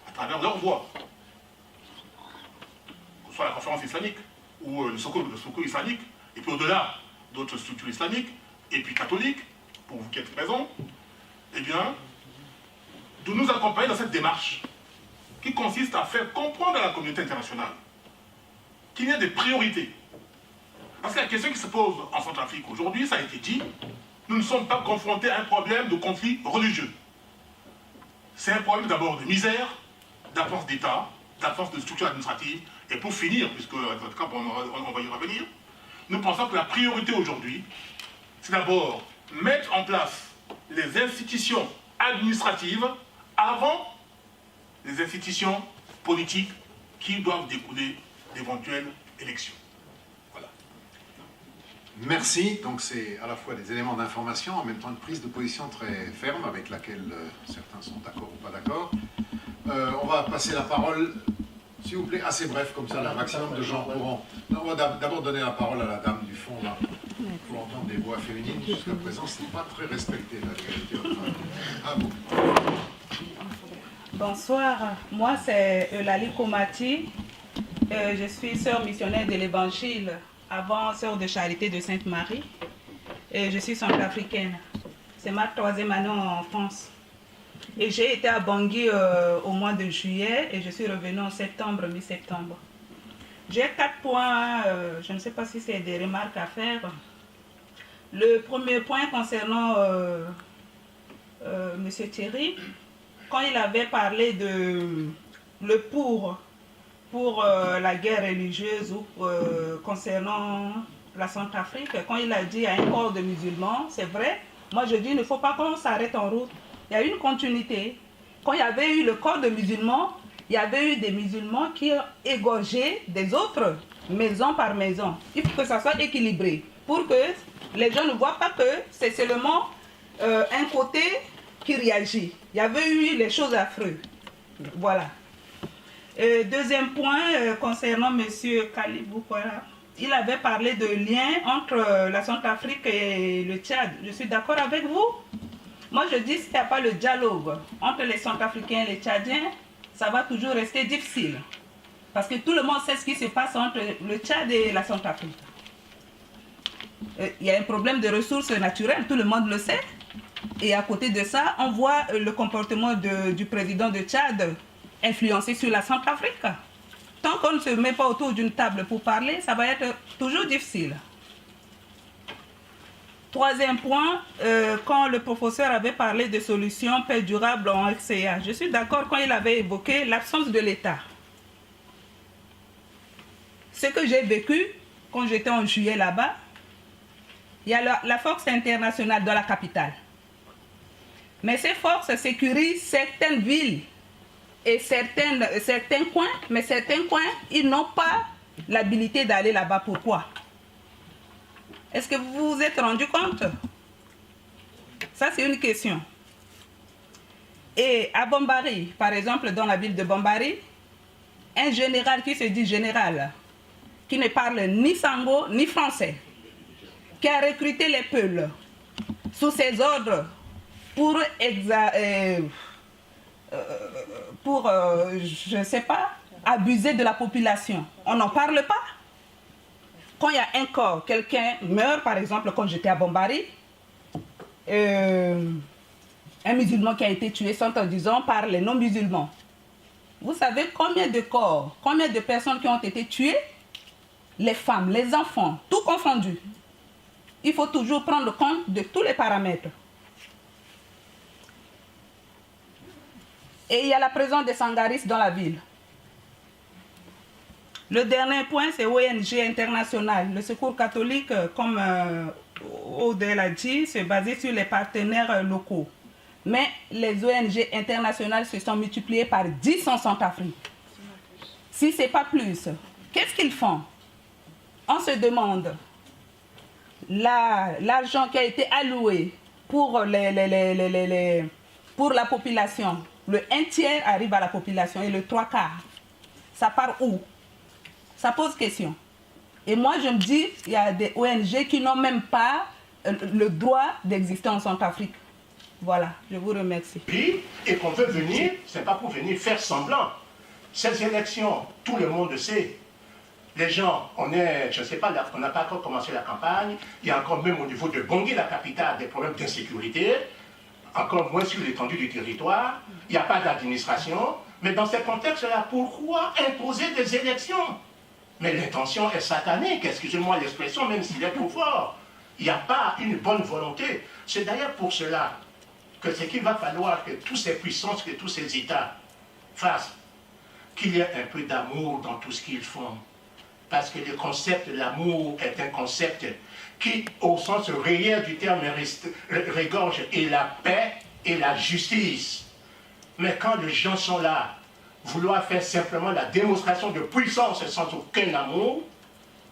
Speaker 6: à travers leur voix, que ce soit la conférence islamique ou le secours islamique, et puis au-delà d'autres structures islamiques, et puis catholiques, pour vous qui êtes présents, eh bien, de nous accompagner dans cette démarche qui consiste à faire comprendre à la communauté internationale qu'il y a des priorités. Parce que la question qui se pose en Centrafrique aujourd'hui, ça a été dit, nous ne sommes pas confrontés à un problème de conflit religieux. C'est un problème d'abord de misère, d'absence d'État, d'absence de structure administrative, et pour finir, puisque en tout cas on va y revenir, nous pensons que la priorité aujourd'hui, c'est d'abord mettre en place les institutions administratives avant les institutions politiques qui doivent découler d'éventuelles élections. Voilà.
Speaker 1: Merci. Donc c'est à la fois des éléments d'information, en même temps une prise de position très ferme avec laquelle certains sont d'accord ou pas d'accord. On va passer la parole S'il vous plaît, assez bref, comme ça, un maximum de gens courants. On va d'abord donner la parole à la dame du fond, là, pour entendre des voix féminines. Jusqu'à présent, ce n'est pas très respecté, la légalité. À vous.
Speaker 7: Bonsoir, moi c'est Eulalie Komati. Je suis sœur missionnaire de l'Évangile, avant sœur de charité de Sainte-Marie. Et je suis centrafricaine. C'est ma 3e année en France. Et j'ai été à Bangui au mois de juillet et je suis revenue en septembre, mi-septembre. J'ai 4 points, je ne sais pas si c'est des remarques à faire. Le premier point concernant M. Thierry, quand il avait parlé de le pour la guerre religieuse ou concernant la Centrafrique, quand il a dit à un corps de musulmans, c'est vrai, moi je dis il ne faut pas qu'on s'arrête en route. Il y a eu une continuité. Quand il y avait eu le corps de musulmans, il y avait eu des musulmans qui égorgeaient des autres, maison par maison. Il faut que ça soit équilibré, pour que les gens ne voient pas que c'est seulement un côté qui réagit. Il y avait eu les choses affreuses. Voilà. Deuxième point, concernant M. Kalibou, voilà. Il avait parlé de lien entre la Centrafrique et le Tchad. Je suis d'accord avec vous. Moi, je dis qu'il n'y a pas le dialogue entre les Centrafricains et les Tchadiens, ça va toujours rester difficile. Parce que tout le monde sait ce qui se passe entre le Tchad et la Centrafrique. Il y a un problème de ressources naturelles, tout le monde le sait. Et à côté de ça, on voit le comportement du président de Tchad influencé sur la Centrafrique. Tant qu'on ne se met pas autour d'une table pour parler, ça va être toujours difficile. Troisième point, quand le professeur avait parlé de solutions paix durable en RCA, je suis d'accord quand il avait évoqué l'absence de l'État. Ce que j'ai vécu quand j'étais en juillet là-bas, il y a la force internationale dans la capitale. Mais ces forces sécurisent certaines villes et certains coins, mais certains coins, ils n'ont pas l'habilité d'aller là-bas. Pourquoi? Est-ce que vous vous êtes rendu compte? Ça, c'est une question. Et à Bambari, par exemple, dans la ville de Bambari, un général qui se dit général, qui ne parle ni sango ni français, qui a recruté les Peuls sous ses ordres pour je ne sais pas, abuser de la population. On n'en parle pas. Quand il y a un corps, quelqu'un meurt, par exemple, quand j'étais à Bambari, un musulman qui a été tué, disant par les non-musulmans. Vous savez combien de corps, combien de personnes qui ont été tuées? Les femmes, les enfants, tout confondu. Il faut toujours prendre compte de tous les paramètres. Et il y a la présence des sangaristes dans la ville. Le dernier point, c'est ONG internationale. Le Secours catholique, comme Odell a dit, c'est basé sur les partenaires locaux. Mais les ONG internationales se sont multipliées par 10 en Centrafrique. Si ce n'est pas plus, qu'est-ce qu'ils font? On se demande, l'argent qui a été alloué pour la population, le 1/3 arrive à la population et le 3/4, ça part où? Ça pose question. Et moi, je me dis, il y a des ONG qui n'ont même pas le droit d'exister en Centrafrique. Voilà, je vous remercie.
Speaker 8: Et qu'on veut venir, ce n'est pas pour venir faire semblant. Ces élections, tout le monde sait. Les gens, je ne sais pas, on n'a pas encore commencé la campagne. Il y a encore même au niveau de Bangui, la capitale, des problèmes d'insécurité. Encore moins sur l'étendue du territoire. Il n'y a pas d'administration. Mais dans ce contexte-là, pourquoi imposer des élections? Mais l'intention est satanique, excusez-moi l'expression, même s'il est trop fort. Il n'y a pas une bonne volonté. C'est d'ailleurs pour cela que ce qu'il va falloir que toutes ces puissances, que tous ces États fassent, qu'il y ait un peu d'amour dans tout ce qu'ils font. Parce que le concept de l'amour est un concept qui, au sens réel du terme, regorge et la paix et la justice. Mais quand les gens sont là, vouloir faire simplement la démonstration de puissance sans aucun amour,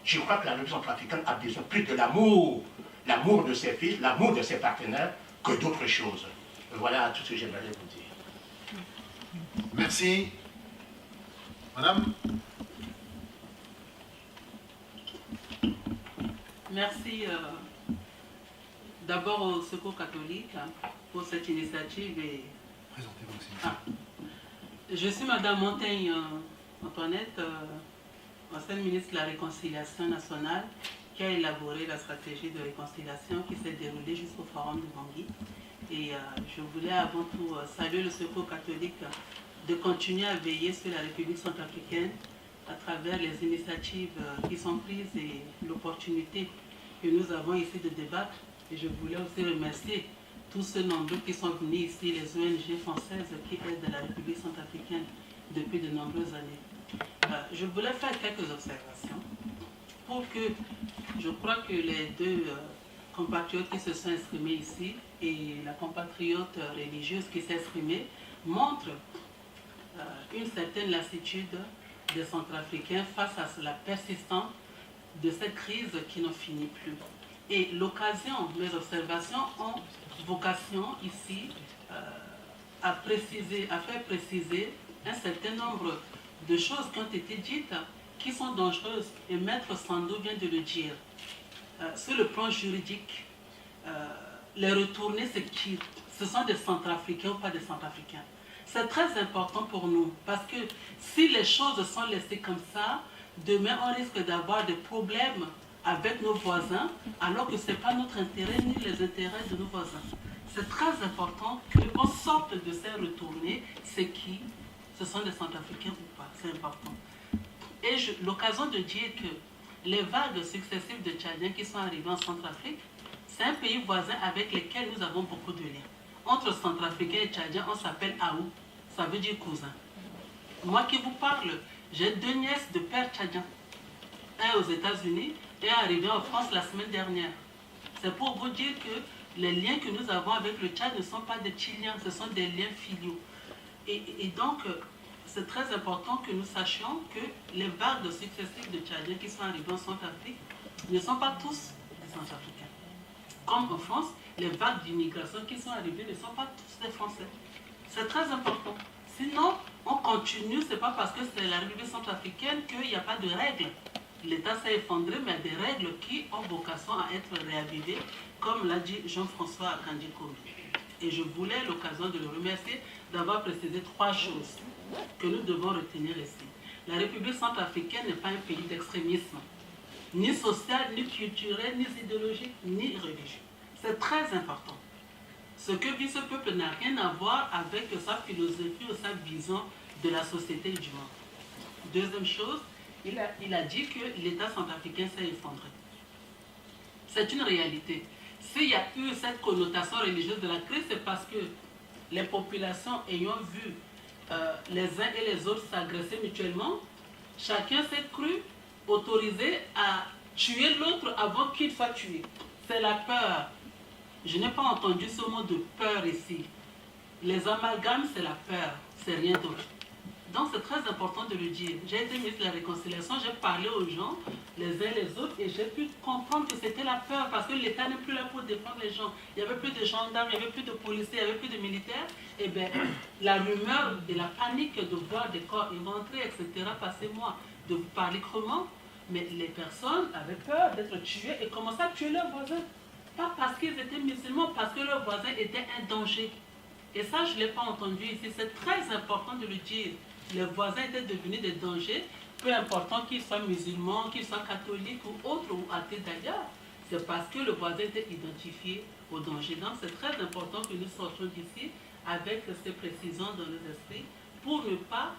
Speaker 8: je crois que la République centrafricaine a besoin plus de l'amour, l'amour de ses fils, l'amour de ses partenaires, que d'autres choses. Voilà tout ce que j'aimerais vous dire.
Speaker 1: Merci. Madame?
Speaker 9: Merci d'abord au Secours catholique pour cette initiative. Et...
Speaker 1: Présentez-vous aussi.
Speaker 9: Je suis Madame Montaigne Antoinette, ancienne ministre de la Réconciliation nationale, qui a élaboré la stratégie de réconciliation qui s'est déroulée jusqu'au Forum de Bangui. Et je voulais avant tout saluer le Secours catholique de continuer à veiller sur la République centrafricaine à travers les initiatives qui sont prises et l'opportunité que nous avons ici de débattre. Et je voulais aussi remercier tous ceux nombreux qui sont venus ici, les ONG françaises qui aident la République centrafricaine depuis de nombreuses années. Je voulais faire quelques observations pour que, je crois que les deux compatriotes qui se sont exprimés ici et la compatriote religieuse qui s'est exprimée montrent une certaine lassitude des Centrafricains face à la persistance de cette crise qui n'en finit plus. Et l'occasion, mes observations ont vocation ici à faire préciser un certain nombre de choses qui ont été dites qui sont dangereuses. Et Maître Sando vient de le dire. Sur le plan juridique, les retournés, c'est qui? Ce sont des Centrafricains ou pas des Centrafricains? C'est très important pour nous parce que si les choses sont laissées comme ça, demain on risque d'avoir des problèmes avec nos voisins alors que ce n'est pas notre intérêt ni les intérêts de nos voisins. C'est très important qu'on sorte de ces retournées. C'est qui? Ce sont des Centrafricains ou pas? C'est important. Et l'occasion de dire que les vagues successives de Tchadiens qui sont arrivés en Centrafrique, c'est un pays voisin avec lequel nous avons beaucoup de liens. Entre Centrafricains et Tchadiens, on s'appelle Aou, ça veut dire cousin. Moi qui vous parle, j'ai 2 nièces de père tchadien, un aux États-Unis et un arrivé en France la semaine dernière. C'est pour vous dire que les liens que nous avons avec le Tchad ne sont pas des petits liens, ce sont des liens filiaux. Et donc, c'est très important que nous sachions que les vagues successives de Tchadiens qui sont arrivés en Centrafrique ne sont pas tous des Centrafricains. Comme en France, les vagues d'immigration qui sont arrivées ne sont pas tous des Français. C'est très important. Sinon, on continue, ce n'est pas parce que c'est la République centrafricaine qu'il n'y a pas de règles. L'État s'est effondré, mais il y a des règles qui ont vocation à être réavivées, comme l'a dit Jean-François Kandji-Komi. Et je voulais l'occasion de le remercier d'avoir précisé 3 choses que nous devons retenir ici. La République centrafricaine n'est pas un pays d'extrémisme, ni social, ni culturel, ni idéologique, ni religieux. C'est très important. Ce que vit ce peuple n'a rien à voir avec sa philosophie ou sa vision de la société et du monde. Deuxième chose, il a dit que l'État centrafricain s'est effondré. C'est une réalité. S'il y a eu cette connotation religieuse de la crise, c'est parce que les populations ayant vu les uns et les autres s'agresser mutuellement, chacun s'est cru autorisé à tuer l'autre avant qu'il soit tué. C'est la peur. Je n'ai pas entendu ce mot de peur ici. Les amalgames, c'est la peur, c'est rien d'autre. Donc c'est très important de le dire. J'ai été ministre de la Réconciliation, j'ai parlé aux gens, les uns et les autres, et j'ai pu comprendre que c'était la peur, parce que l'État n'est plus là pour défendre les gens. Il n'y avait plus de gendarmes, il n'y avait plus de policiers, il n'y avait plus de militaires. Et bien, la rumeur et la panique de voir des corps éventrés, etc., passez-moi de vous parler crûment, mais les personnes avaient peur d'être tuées et commençaient à tuer leurs voisins. Pas parce qu'ils étaient musulmans, parce que leurs voisins étaient un danger. Et ça, je ne l'ai pas entendu ici. C'est très important de le dire. Les voisins étaient devenus des dangers, peu important qu'ils soient musulmans, qu'ils soient catholiques ou autres, ou athées d'ailleurs. C'est parce que le voisin était identifié au danger. Donc c'est très important que nous sortions d'ici avec ces précisions dans nos esprits pour ne pas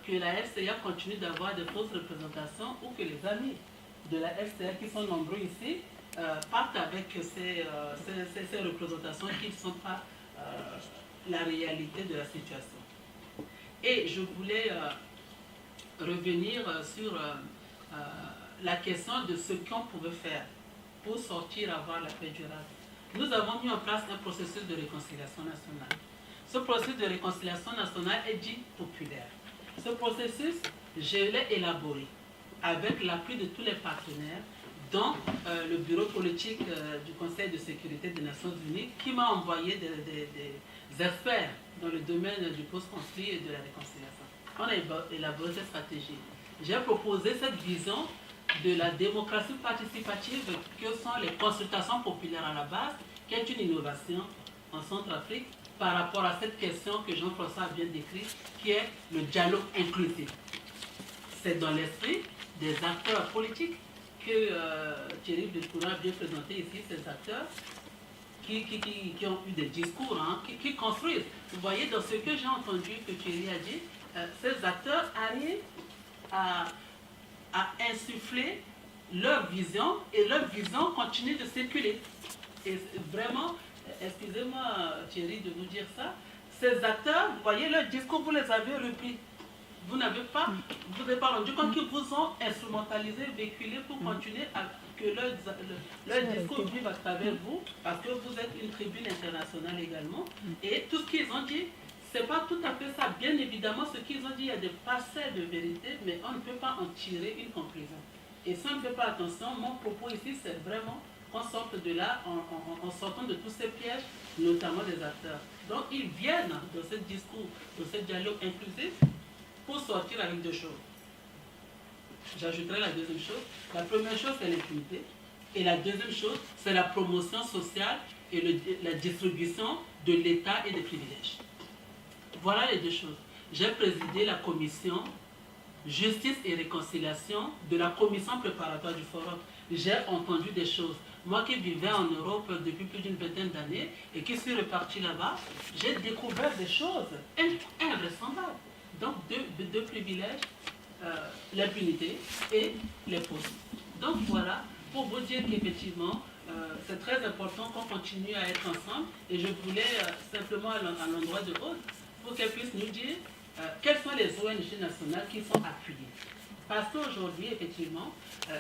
Speaker 9: que la RCA continue d'avoir de fausses représentations ou que les amis de la RCA qui sont nombreux ici partent avec ces représentations qui ne sont pas la réalité de la situation. Et je voulais revenir sur la question de ce qu'on pouvait faire pour sortir, avoir la paix durable. Nous avons mis en place un processus de réconciliation nationale. Ce processus de réconciliation nationale est dit populaire. Ce processus, je l'ai élaboré avec l'appui de tous les partenaires, dont le bureau politique du Conseil de sécurité des Nations Unies, qui m'a envoyé des experts dans le domaine du post-conflit et de la réconciliation. on a élaboré cette stratégie. J'ai proposé cette vision de la démocratie participative que sont les consultations populaires à la base, qui est une innovation en Centrafrique par rapport à cette question que Jean-François a bien décrite, qui est le dialogue inclusif. C'est dans l'esprit des acteurs politiques que Thierry Bekoura a bien présenté ici, ces acteurs qui ont eu des discours, hein, qui construisent. Vous voyez, dans ce que j'ai entendu que Thierry a dit, ces acteurs arrivent à insuffler leur vision et leur vision continue de circuler. Et vraiment, excusez-moi Thierry de vous dire ça, ces acteurs, vous voyez, leur discours, vous les avez repris. Vous n'avez pas rendu compte qu'ils vous ont instrumentalisé, véhiculé pour continuer à que leur discours vive à travers vous, parce que vous êtes une tribune internationale également. Et tout ce qu'ils ont dit, c'est pas tout à fait ça. Bien évidemment, ce qu'ils ont dit, il y a des parcelles de vérité, mais on ne peut pas en tirer une conclusion. Et si on ne fait pas attention, mon propos ici, c'est vraiment qu'on sorte de là en sortant de tous ces pièges, notamment des acteurs. Donc, ils viennent dans ce discours, dans ce dialogue inclusif, pour sortir avec deux choses. J'ajouterai la deuxième chose. La première chose, c'est l'impunité. Et la deuxième chose, c'est la promotion sociale et la distribution de l'État et des privilèges. Voilà les deux choses. J'ai présidé la commission Justice et Réconciliation de la commission préparatoire du forum. J'ai entendu des choses. Moi qui vivais en Europe depuis plus d'une vingtaine d'années et qui suis reparti là-bas, j'ai découvert des choses invraisemblables. Donc deux privilèges, l'impunité et les postes. Donc voilà, pour vous dire qu'effectivement, c'est très important qu'on continue à être ensemble. Et je voulais simplement à l'endroit de Aude, pour qu'elle puisse nous dire quelles sont les ONG nationales qui sont appuyées. Parce qu'aujourd'hui, effectivement,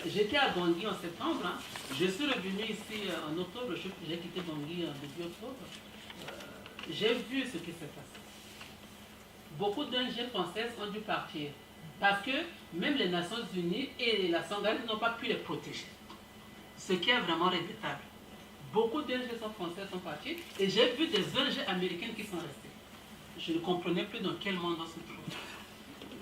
Speaker 9: j'étais à Bangui en septembre, hein, je suis revenu ici en octobre, j'ai quitté Bangui en début octobre, j'ai vu ce qui s'est passé. Beaucoup d'ONG françaises ont dû partir parce que même les Nations Unies et la Sangaris n'ont pas pu les protéger. Ce qui est vraiment regrettable. Beaucoup d'ONG françaises sont parties et j'ai vu des ONG américaines qui sont restées. Je ne comprenais plus dans quel monde on se trouve.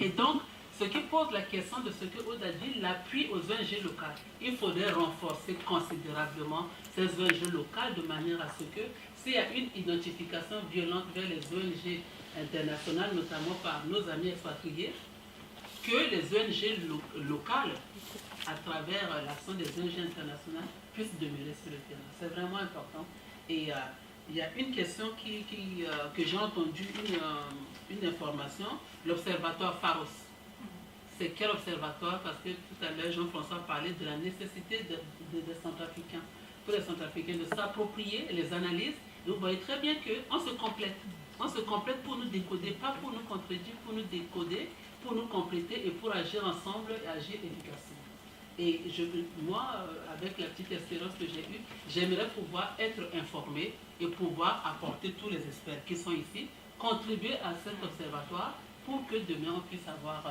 Speaker 9: Et donc, ce qui pose la question de ce que Aude a dit, l'appui aux ONG locales. Il faudrait renforcer considérablement ces ONG locales de manière à ce que, s'il y a une identification violente vers les ONG internationales, notamment par nos amis expatriés, que les ONG locales, à travers l'action des ONG internationales, puissent demeurer sur le terrain. C'est vraiment important. Et il y a une question que j'ai entendue, une information, l'observatoire Pharos. C'est quel observatoire? Parce que tout à l'heure, Jean-François parlait de la nécessité des Centrafricains, pour les Centrafricains de s'approprier les analyses. Et vous voyez très bien qu'on se complète. On se complète pour nous décoder, pas pour nous contredire, pour nous décoder, pour nous compléter et pour agir ensemble et agir efficacement. Et moi, avec la petite expérience que j'ai eue, j'aimerais pouvoir être informé et pouvoir apporter tous les experts qui sont ici, contribuer à cet observatoire pour que demain on puisse avoir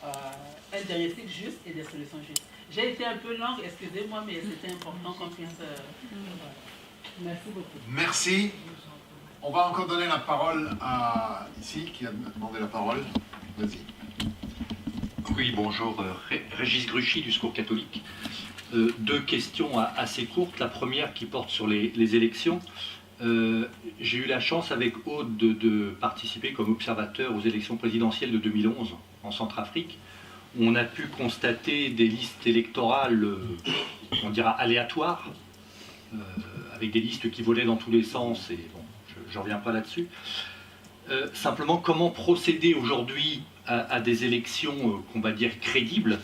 Speaker 9: un diagnostic juste et des solutions justes. J'ai été un peu longue, excusez-moi, mais c'était important qu'on puisse... Merci beaucoup.
Speaker 1: Merci. On va encore donner la parole à ici, qui a demandé la parole. Vas-y.
Speaker 10: Oui, bonjour, Régis Gruchy du Secours catholique. Deux questions assez courtes. La première qui porte sur les élections. J'ai eu la chance avec Aude de participer comme observateur aux élections présidentielles de 2011 en Centrafrique, où on a pu constater des listes électorales, on dira aléatoires, avec des listes qui volaient dans tous les sens, et bon, je ne reviens pas là-dessus. Simplement, comment procéder aujourd'hui à des élections qu'on va dire crédibles,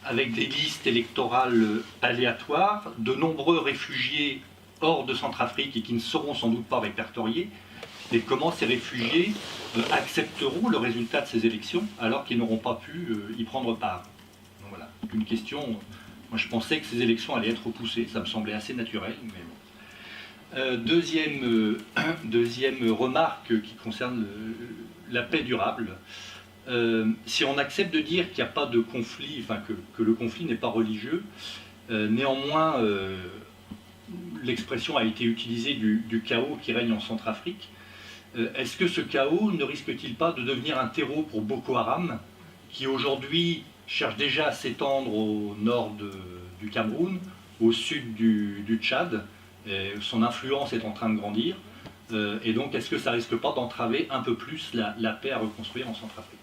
Speaker 10: avec des listes électorales aléatoires, de nombreux réfugiés hors de Centrafrique et qui ne seront sans doute pas répertoriés, et comment ces réfugiés accepteront le résultat de ces élections alors qu'ils n'auront pas pu y prendre part. Donc voilà, une question, moi je pensais que ces élections allaient être repoussées, ça me semblait assez naturel, mais bon. Deuxième remarque qui concerne la paix durable. Si on accepte de dire qu'il n'y a pas de conflit, enfin que le conflit n'est pas religieux, néanmoins l'expression a été utilisée du chaos qui règne en Centrafrique. Est-ce que ce chaos ne risque-t-il pas de devenir un terreau pour Boko Haram, qui aujourd'hui cherche déjà à s'étendre au nord du Cameroun, au sud du Tchad, et son influence est en train de grandir, et donc est-ce que ça risque pas d'entraver un peu plus la paix à reconstruire en Centrafrique?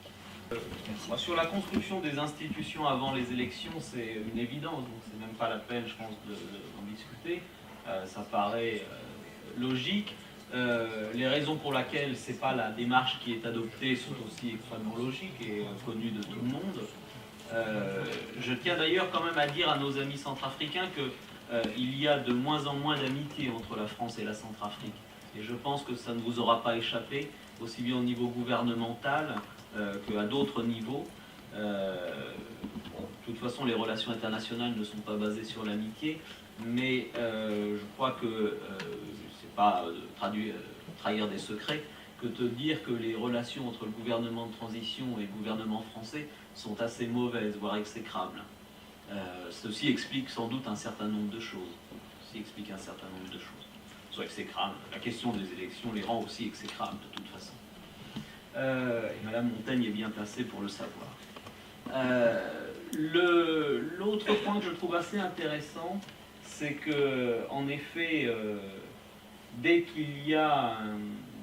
Speaker 11: Sur la construction des institutions avant les élections, c'est une évidence, donc c'est même pas la peine, je pense, d'en discuter. Ça paraît logique. Les raisons pour lesquelles c'est pas la démarche qui est adoptée sont aussi extrêmement logiques et connues de tout le monde. Je tiens d'ailleurs quand même à dire à nos amis centrafricains qu'il y a de moins en moins d'amitié entre la France et la Centrafrique. Et je pense que ça ne vous aura pas échappé, aussi bien au niveau gouvernemental qu'à d'autres niveaux. De toute façon, les relations internationales ne sont pas basées sur l'amitié, mais je crois que c'est pas trahir des secrets que de dire que les relations entre le gouvernement de transition et le gouvernement français sont assez mauvaises, voire exécrables. Ceci explique sans doute un certain nombre de choses. Soit exécrables. La question des élections les rend aussi exécrables de toute façon. Et Madame Montaigne est bien placée pour le savoir. L'autre point que je trouve assez intéressant, c'est que, en effet, dès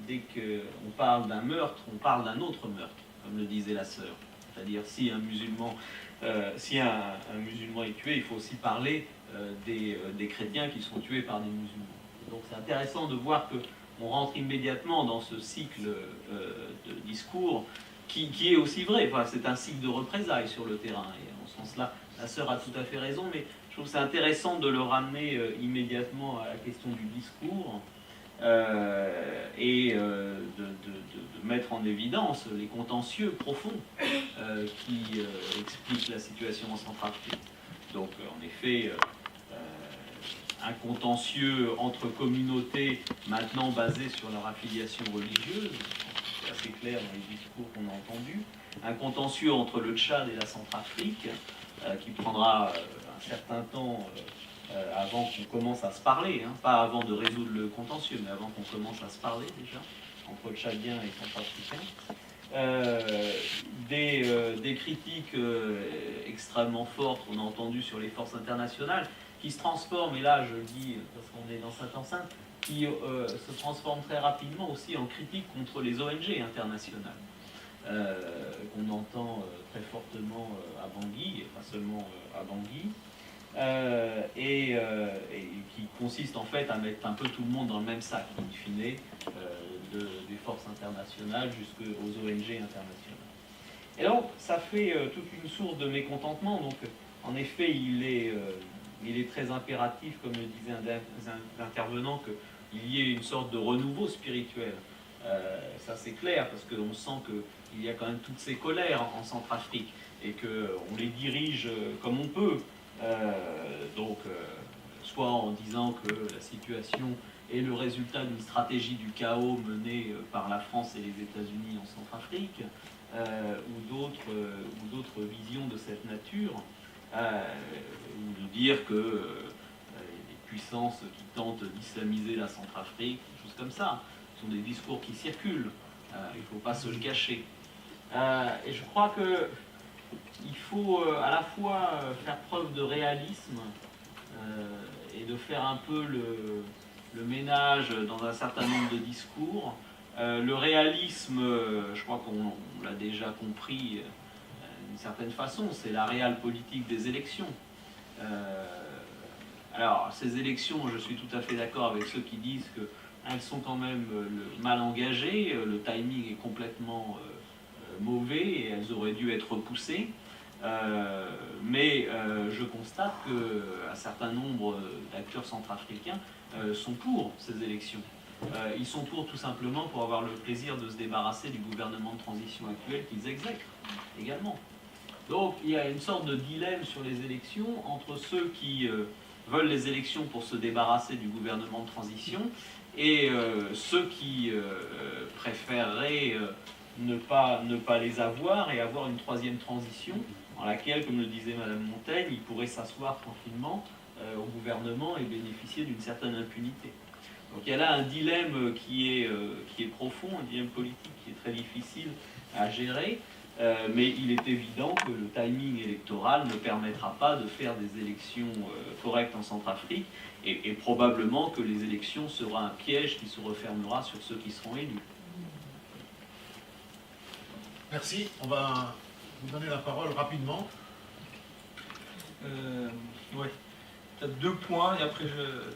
Speaker 11: qu'on parle d'un meurtre, on parle d'un autre meurtre, comme le disait la sœur. C'est-à-dire, si un musulman est tué, il faut aussi parler des chrétiens qui sont tués par des musulmans. Donc c'est intéressant de voir qu'on rentre immédiatement dans ce cycle de discours qui est aussi vrai. Enfin, c'est un cycle de représailles sur le terrain. Et en ce sens-là, la sœur a tout à fait raison, mais je trouve que c'est intéressant de le ramener immédiatement à la question du discours et de mettre en évidence les contentieux profonds qui expliquent la situation en Centrafrique. Donc, en effet, un contentieux entre communautés maintenant basé sur leur affiliation religieuse, c'est assez clair dans les discours qu'on a entendus, un contentieux entre le Tchad et la Centrafrique, qui prendra un certain temps avant qu'on commence à se parler, hein, pas avant de résoudre le contentieux, mais avant qu'on commence à se parler déjà, entre Tchadiens et Centrafricains. Des critiques extrêmement fortes qu'on a entendues sur les forces internationales, qui se transforment, et là je le dis parce qu'on est dans cette enceinte, qui se transforment très rapidement aussi en critique contre les ONG internationales, qu'on entend très fortement à Bangui, et pas seulement à Bangui, et qui consiste en fait à mettre un peu tout le monde dans le même sac, in fine, des forces internationales jusqu'aux ONG internationales. Et donc ça fait toute une source de mécontentement. Donc en effet il est très impératif, comme le disait un intervenant, qu'il y ait une sorte de renouveau spirituel. Ça c'est clair, parce qu'on sent qu'il y a quand même toutes ces colères en Centrafrique, et qu'on les dirige comme on peut. Soit en disant que la situation est le résultat d'une stratégie du chaos menée par la France et les États-Unis en Centrafrique, ou d'autres visions de cette nature, ou de dire que les puissances qui tentent d'islamiser la Centrafrique, des choses comme ça, sont des discours qui circulent, il ne faut pas se le cacher. Et je crois qu'il faut à la fois faire preuve de réalisme et de faire un peu le ménage dans un certain nombre de discours. Le réalisme, je crois qu'on l'a déjà compris d'une certaine façon, c'est la réelle politique des élections. Alors, ces élections, je suis tout à fait d'accord avec ceux qui disent qu'elles sont quand même mal engagées, le timing est complètement mauvais et elles auraient dû être repoussées. Mais je constate qu'un certain nombre d'acteurs centrafricains sont pour ces élections. Ils sont pour tout simplement pour avoir le plaisir de se débarrasser du gouvernement de transition actuel qu'ils exècrent également. Donc il y a une sorte de dilemme sur les élections entre ceux qui veulent les élections pour se débarrasser du gouvernement de transition et ceux qui préféreraient ne pas les avoir et avoir une troisième transition dans laquelle, comme le disait Madame Montaigne, ils pourraient s'asseoir tranquillement au gouvernement et bénéficier d'une certaine impunité. Donc il y a là un dilemme qui est profond, un dilemme politique qui est très difficile à gérer, mais il est évident que le timing électoral ne permettra pas de faire des élections correctes en Centrafrique, et probablement que les élections seront un piège qui se refermera sur ceux qui seront élus.
Speaker 1: Merci. On va vous donner la parole rapidement.
Speaker 12: Oui. Peut-être 2 points et après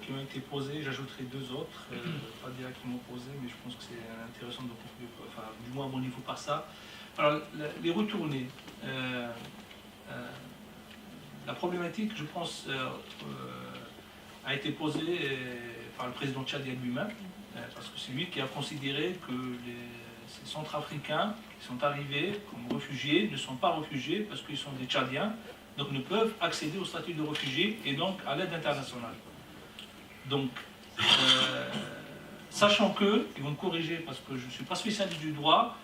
Speaker 12: qui ont été posés, j'ajouterai 2 autres, pas directement posés, mais je pense que c'est intéressant de conclure, enfin, du moins à mon niveau par ça. Alors, les retournées. La problématique, je pense, a été posée par le président tchadien lui-même, parce que c'est lui qui a considéré que ces Centrafricains qui sont arrivés comme réfugiés ne sont pas réfugiés parce qu'ils sont des Tchadiens, donc ne peuvent accéder au statut de réfugié et donc à l'aide internationale. Donc, sachant que, ils vont me corriger parce que je ne suis pas spécialiste du droit,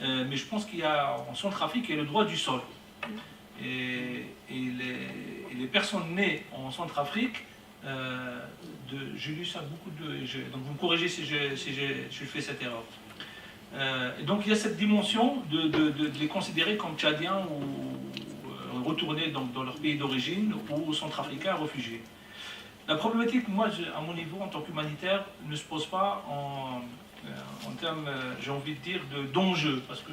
Speaker 12: mais je pense qu'il y a en Centrafrique il y a le droit du sol. Et les personnes nées en Centrafrique, j'ai lu ça beaucoup donc vous me corrigez si je fais cette erreur. Et donc il y a cette dimension de les considérer comme Tchadiens ou retourner dans leur pays d'origine ou centrafricains réfugiés. La problématique, moi, à mon niveau, en tant qu'humanitaire, ne se pose pas en termes, j'ai envie de dire, d'enjeu, parce que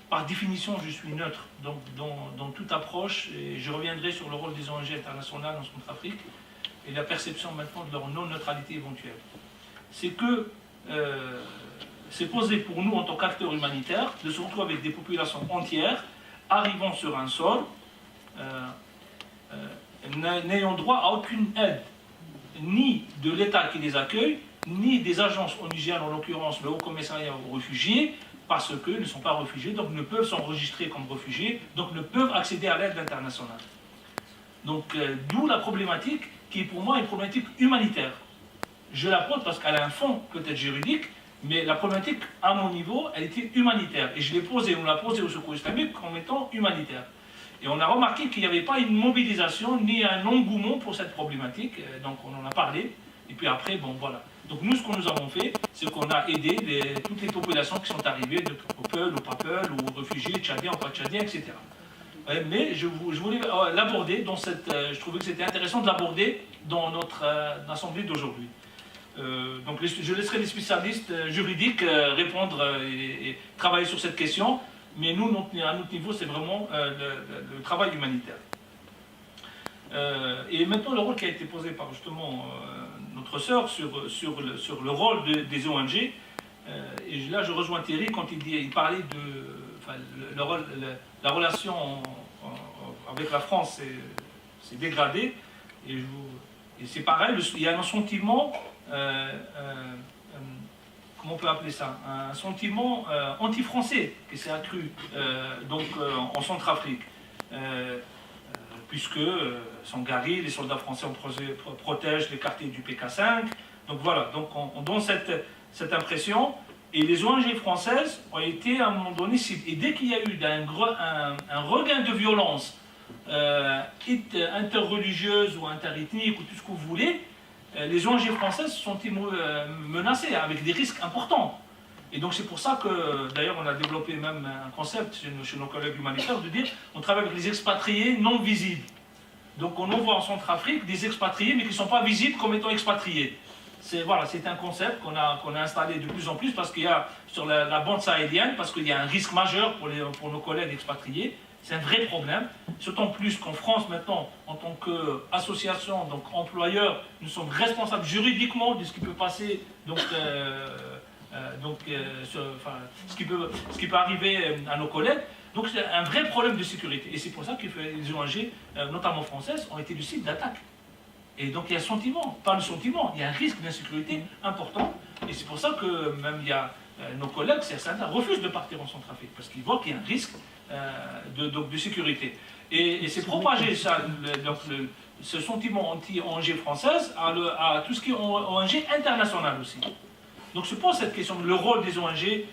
Speaker 12: par définition, je suis neutre dans toute approche, et je reviendrai sur le rôle des ONG internationales en Centrafrique et la perception maintenant de leur non-neutralité éventuelle. C'est que c'est posé pour nous, en tant qu'acteurs humanitaires, de se retrouver avec des populations entières arrivant sur un sol, n'ayant droit à aucune aide, ni de l'État qui les accueille, ni des agences onusiennes, en l'occurrence le Haut Commissariat aux réfugiés, parce qu'ils ne sont pas réfugiés, donc ne peuvent s'enregistrer comme réfugiés, donc ne peuvent accéder à l'aide internationale. Donc d'où la problématique qui est pour moi une problématique humanitaire. Je la pose parce qu'elle a un fond peut-être juridique, mais la problématique à mon niveau, elle était humanitaire. Et je l'ai posée, on l'a posée au Secours islamique comme étant humanitaire. Et on a remarqué qu'il n'y avait pas une mobilisation ni un engouement pour cette problématique, donc on en a parlé, et puis après, bon voilà. Donc nous, ce que nous avons fait, c'est qu'on a aidé toutes les populations qui sont arrivées, de Peul ou pas Peul, ou réfugiés, tchadiens ou pas tchadiens, etc. Mais je voulais l'aborder dans cette... je trouvais que c'était intéressant de l'aborder dans notre assemblée d'aujourd'hui. Donc je laisserai les spécialistes juridiques répondre et travailler sur cette question, mais nous, à notre niveau, c'est vraiment le travail humanitaire. Et maintenant, le rôle qui a été posé par justement notre sœur sur le rôle des ONG, et là je rejoins Thierry quand il parlait de la relation avec la France s'est dégradée, et c'est pareil, il y a un sentiment, comment on peut appeler ça, un sentiment anti-français qui s'est accru en Centrafrique. Puisque Sangari, les soldats français protègent les quartiers du PK5. Donc voilà, donc on donne cette impression. Et les ONG françaises ont été à un moment donné ciblées. Et dès qu'il y a eu un regain de violence interreligieuse ou interethnique ou tout ce que vous voulez, les ONG françaises se sont menacées avec des risques importants. Et donc c'est pour ça que, d'ailleurs, on a développé même un concept chez nos collègues humanitaires de dire on travaille avec les expatriés non visibles. Donc on envoie en Centrafrique des expatriés mais qui ne sont pas visibles comme étant expatriés. C'est un concept qu'on a installé de plus en plus parce qu'il y a sur la bande sahélienne, parce qu'il y a un risque majeur pour nos collègues expatriés. C'est un vrai problème. D'autant plus qu'en France maintenant, en tant qu'association, donc employeur, nous sommes responsables juridiquement de ce qui peut passer. Ce qui peut arriver à nos collègues. Donc c'est un vrai problème de sécurité. Et c'est pour ça que les ONG, notamment françaises, ont été le site d'attaque. Et donc il y a un sentiment, pas le sentiment, il y a un risque d'insécurité important. Et c'est pour ça que même il y a nos collègues, certains refusent de partir en Centrafrique, parce qu'ils voient qu'il y a un risque de sécurité. Et c'est propagé ça, ce sentiment anti-ONG française à tout ce qui est ONG international aussi. Donc se pose cette question, le rôle des ONG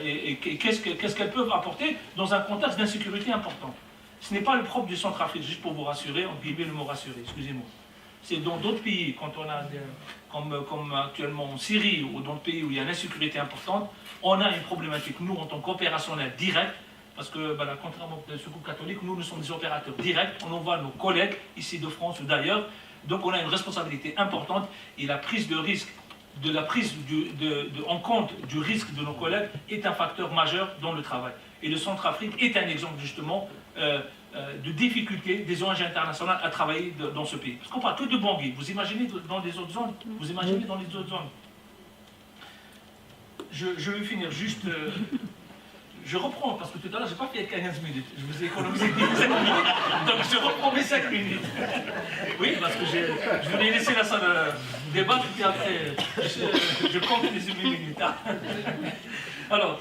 Speaker 12: et qu'est-ce qu'elles peuvent apporter dans un contexte d'insécurité important. Ce n'est pas le propre du Centrafrique, juste pour vous rassurer, entre guillemets le mot rassurer, excusez-moi. C'est dans d'autres pays, quand on a, comme actuellement en Syrie, ou dans d'autres pays où il y a une insécurité importante, on a une problématique, nous, en tant qu'opérationnels directs, parce que, contrairement au Secours catholique, nous sommes des opérateurs directs, on envoie nos collègues, ici de France ou d'ailleurs, donc on a une responsabilité importante, et la prise de risque, la prise en compte du risque de nos collègues est un facteur majeur dans le travail. Et le Centrafrique est un exemple, justement, de difficulté des ONG internationales à travailler dans ce pays. Parce qu'on parle que de Bangui. Vous imaginez dans les autres zones? Vous imaginez dans les autres zones? Je vais finir juste... je reprends, parce que tout à l'heure, je n'ai pas fait 15 minutes. Je vous ai économisé 5 minutes. Donc je reprends mes 5 minutes. Oui, parce que je voulais laisser la salle débattre, et après, je compte les 8 minutes. Alors,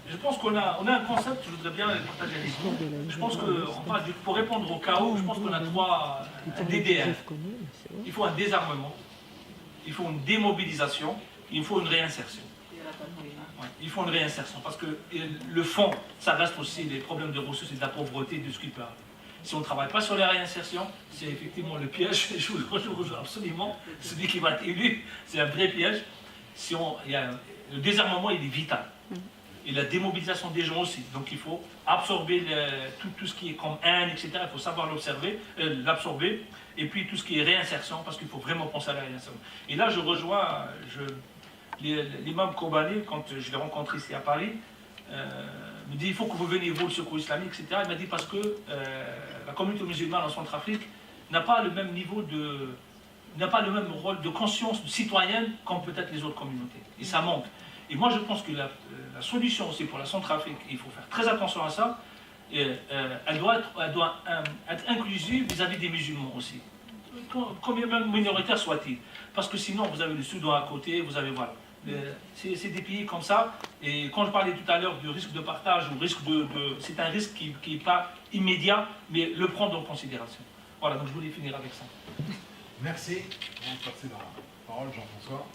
Speaker 12: je pense qu'on a un concept, je voudrais bien le partager avec vous. Je pense que, pour répondre au chaos, je pense qu'on a 3 DDR. Il faut un désarmement, il faut une démobilisation, il faut une réinsertion. Ouais, il faut une réinsertion, parce que le fond, ça reste aussi les problèmes de ressources et de la pauvreté de ce qu'il parle. Si on ne travaille pas sur la réinsertion, c'est effectivement le piège, je vous le rejoins absolument, celui qui va être élu, c'est un vrai piège. Le désarmement, il est vital. Et la démobilisation des gens aussi. Donc il faut absorber tout ce qui est comme haine, etc. Il faut savoir l'absorber. Et puis tout ce qui est réinsertion, parce qu'il faut vraiment penser à la réinsertion. Et là, je rejoins l'imam Kobane, quand je l'ai rencontré ici à Paris, me dit il faut que vous veniez, vous, le Secours islamique, etc. Il m'a dit parce que la communauté musulmane en Centrafrique n'a pas le même niveau n'a pas le même rôle de conscience citoyenne comme peut-être les autres communautés. Et ça manque. Et moi, je pense que la solution aussi pour la Centrafrique, il faut faire très attention à ça, elle doit être inclusive vis-à-vis des musulmans aussi. Combien même minoritaires soient-ils. Parce que sinon, vous avez le Soudan à côté, vous avez, voilà. C'est des pays comme ça. Et quand je parlais tout à l'heure du risque de partage, ou risque c'est un risque qui n'est pas immédiat, mais le prendre en considération. Voilà, donc je voulais finir avec ça.
Speaker 1: Merci. On va passer la parole, Jean-François.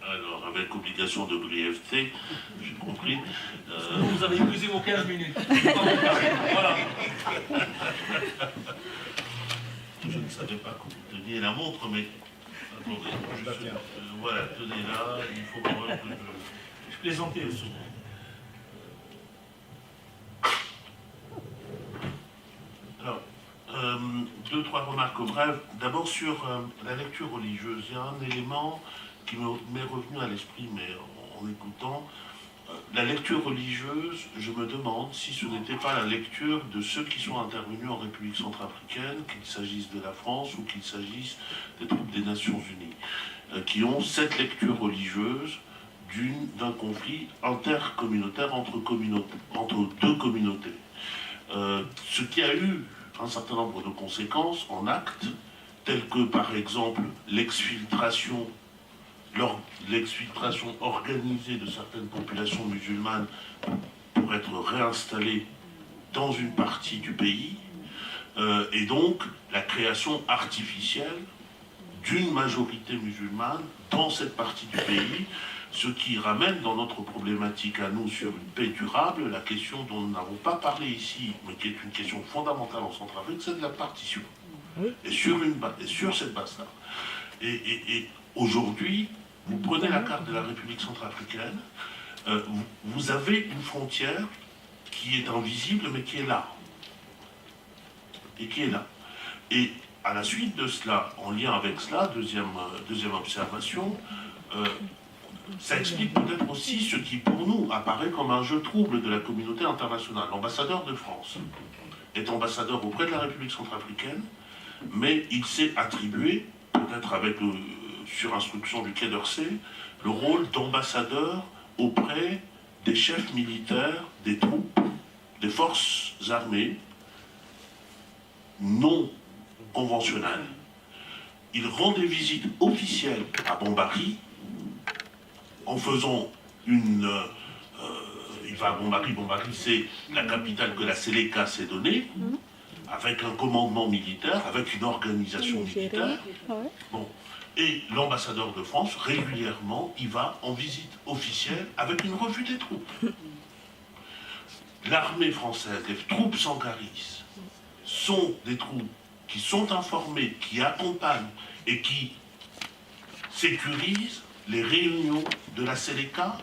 Speaker 2: Alors, avec obligation de brièveté, j'ai compris.
Speaker 12: Vous avez épuisé vos 15 minutes. Voilà.
Speaker 2: Je ne savais pas que vous teniez la montre, mais attendez, voilà, tenez-la, il faut quand même que
Speaker 12: je plaisantais.
Speaker 2: Alors, 2-3 remarques brèves. D'abord sur la lecture religieuse, il y a un élément qui m'est revenu à l'esprit, mais en écoutant, la lecture religieuse, je me demande si ce n'était pas la lecture de ceux qui sont intervenus en République centrafricaine, qu'il s'agisse de la France ou qu'il s'agisse des troupes des Nations Unies, qui ont cette lecture religieuse d'un conflit intercommunautaire entre deux communautés. Ce qui a eu un certain nombre de conséquences en actes, telles que par exemple l'exfiltration organisée de certaines populations musulmanes pour être réinstallées dans une partie du pays, et donc la création artificielle d'une majorité musulmane dans cette partie du pays, ce qui ramène dans notre problématique à nous sur une paix durable la question dont nous n'avons pas parlé ici, mais qui est une question fondamentale en Centrafrique, c'est de la partition. Et sur cette base-là. Et aujourd'hui, vous prenez la carte de la République centrafricaine, vous avez une frontière qui est invisible, mais qui est là. Et à la suite de cela, en lien avec cela, deuxième observation, ça explique peut-être aussi ce qui, pour nous, apparaît comme un jeu trouble de la communauté internationale. L'ambassadeur de France est ambassadeur auprès de la République centrafricaine, mais il s'est attribué, peut-être sur instruction du Quai d'Orsay, le rôle d'ambassadeur auprès des chefs militaires, des troupes, des forces armées non conventionnelles. Il rend des visites officielles à Bambari, en faisant il va à Bambari, c'est la capitale que la Séléka s'est donnée, avec un commandement militaire, avec une organisation militaire. Bon. Et l'ambassadeur de France, régulièrement, il va en visite officielle avec une revue des troupes. L'armée française, les troupes sangaris, sont des troupes qui sont informés, qui accompagnent et qui sécurisent les réunions de la Séléka,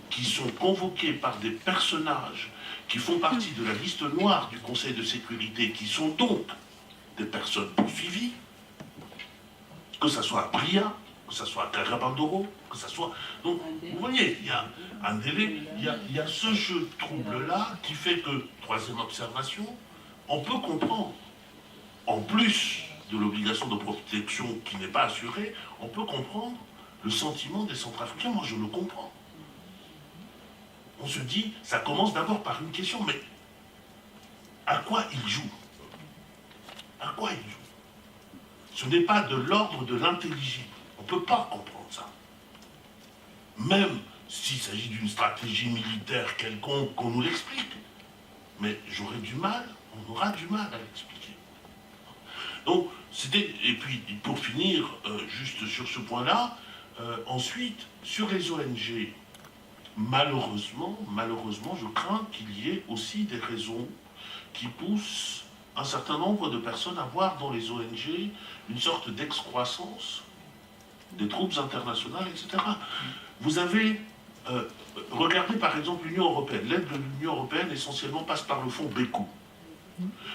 Speaker 2: qui sont convoquées par des personnages qui font partie de la liste noire du Conseil de sécurité, qui sont donc des personnes poursuivies, que ce soit à Bria, que ce soit à Karabandoro, que ce soit... Donc, vous voyez, il y a un délai, il y a ce jeu de trouble-là qui fait que, troisième observation, on peut comprendre, en plus de l'obligation de protection qui n'est pas assurée, on peut comprendre le sentiment des Centrafricains. Moi, je le comprends. On se dit, ça commence d'abord par une question, mais à quoi ils jouent? À quoi ils jouent? Ce n'est pas de l'ordre de l'intelligible. On ne peut pas comprendre ça. Même s'il s'agit d'une stratégie militaire quelconque, qu'on nous l'explique. Mais j'aurais du mal, on aura du mal à l'expliquer. Donc, c'était... Et puis, pour finir, juste sur ce point-là, ensuite, sur les ONG, malheureusement, je crains qu'il y ait aussi des raisons qui poussent un certain nombre de personnes à voir dans les ONG une sorte d'excroissance des troupes internationales, etc. Vous avez... regardez par exemple l'Union européenne. L'aide de l'Union européenne essentiellement passe par le fonds Bécou.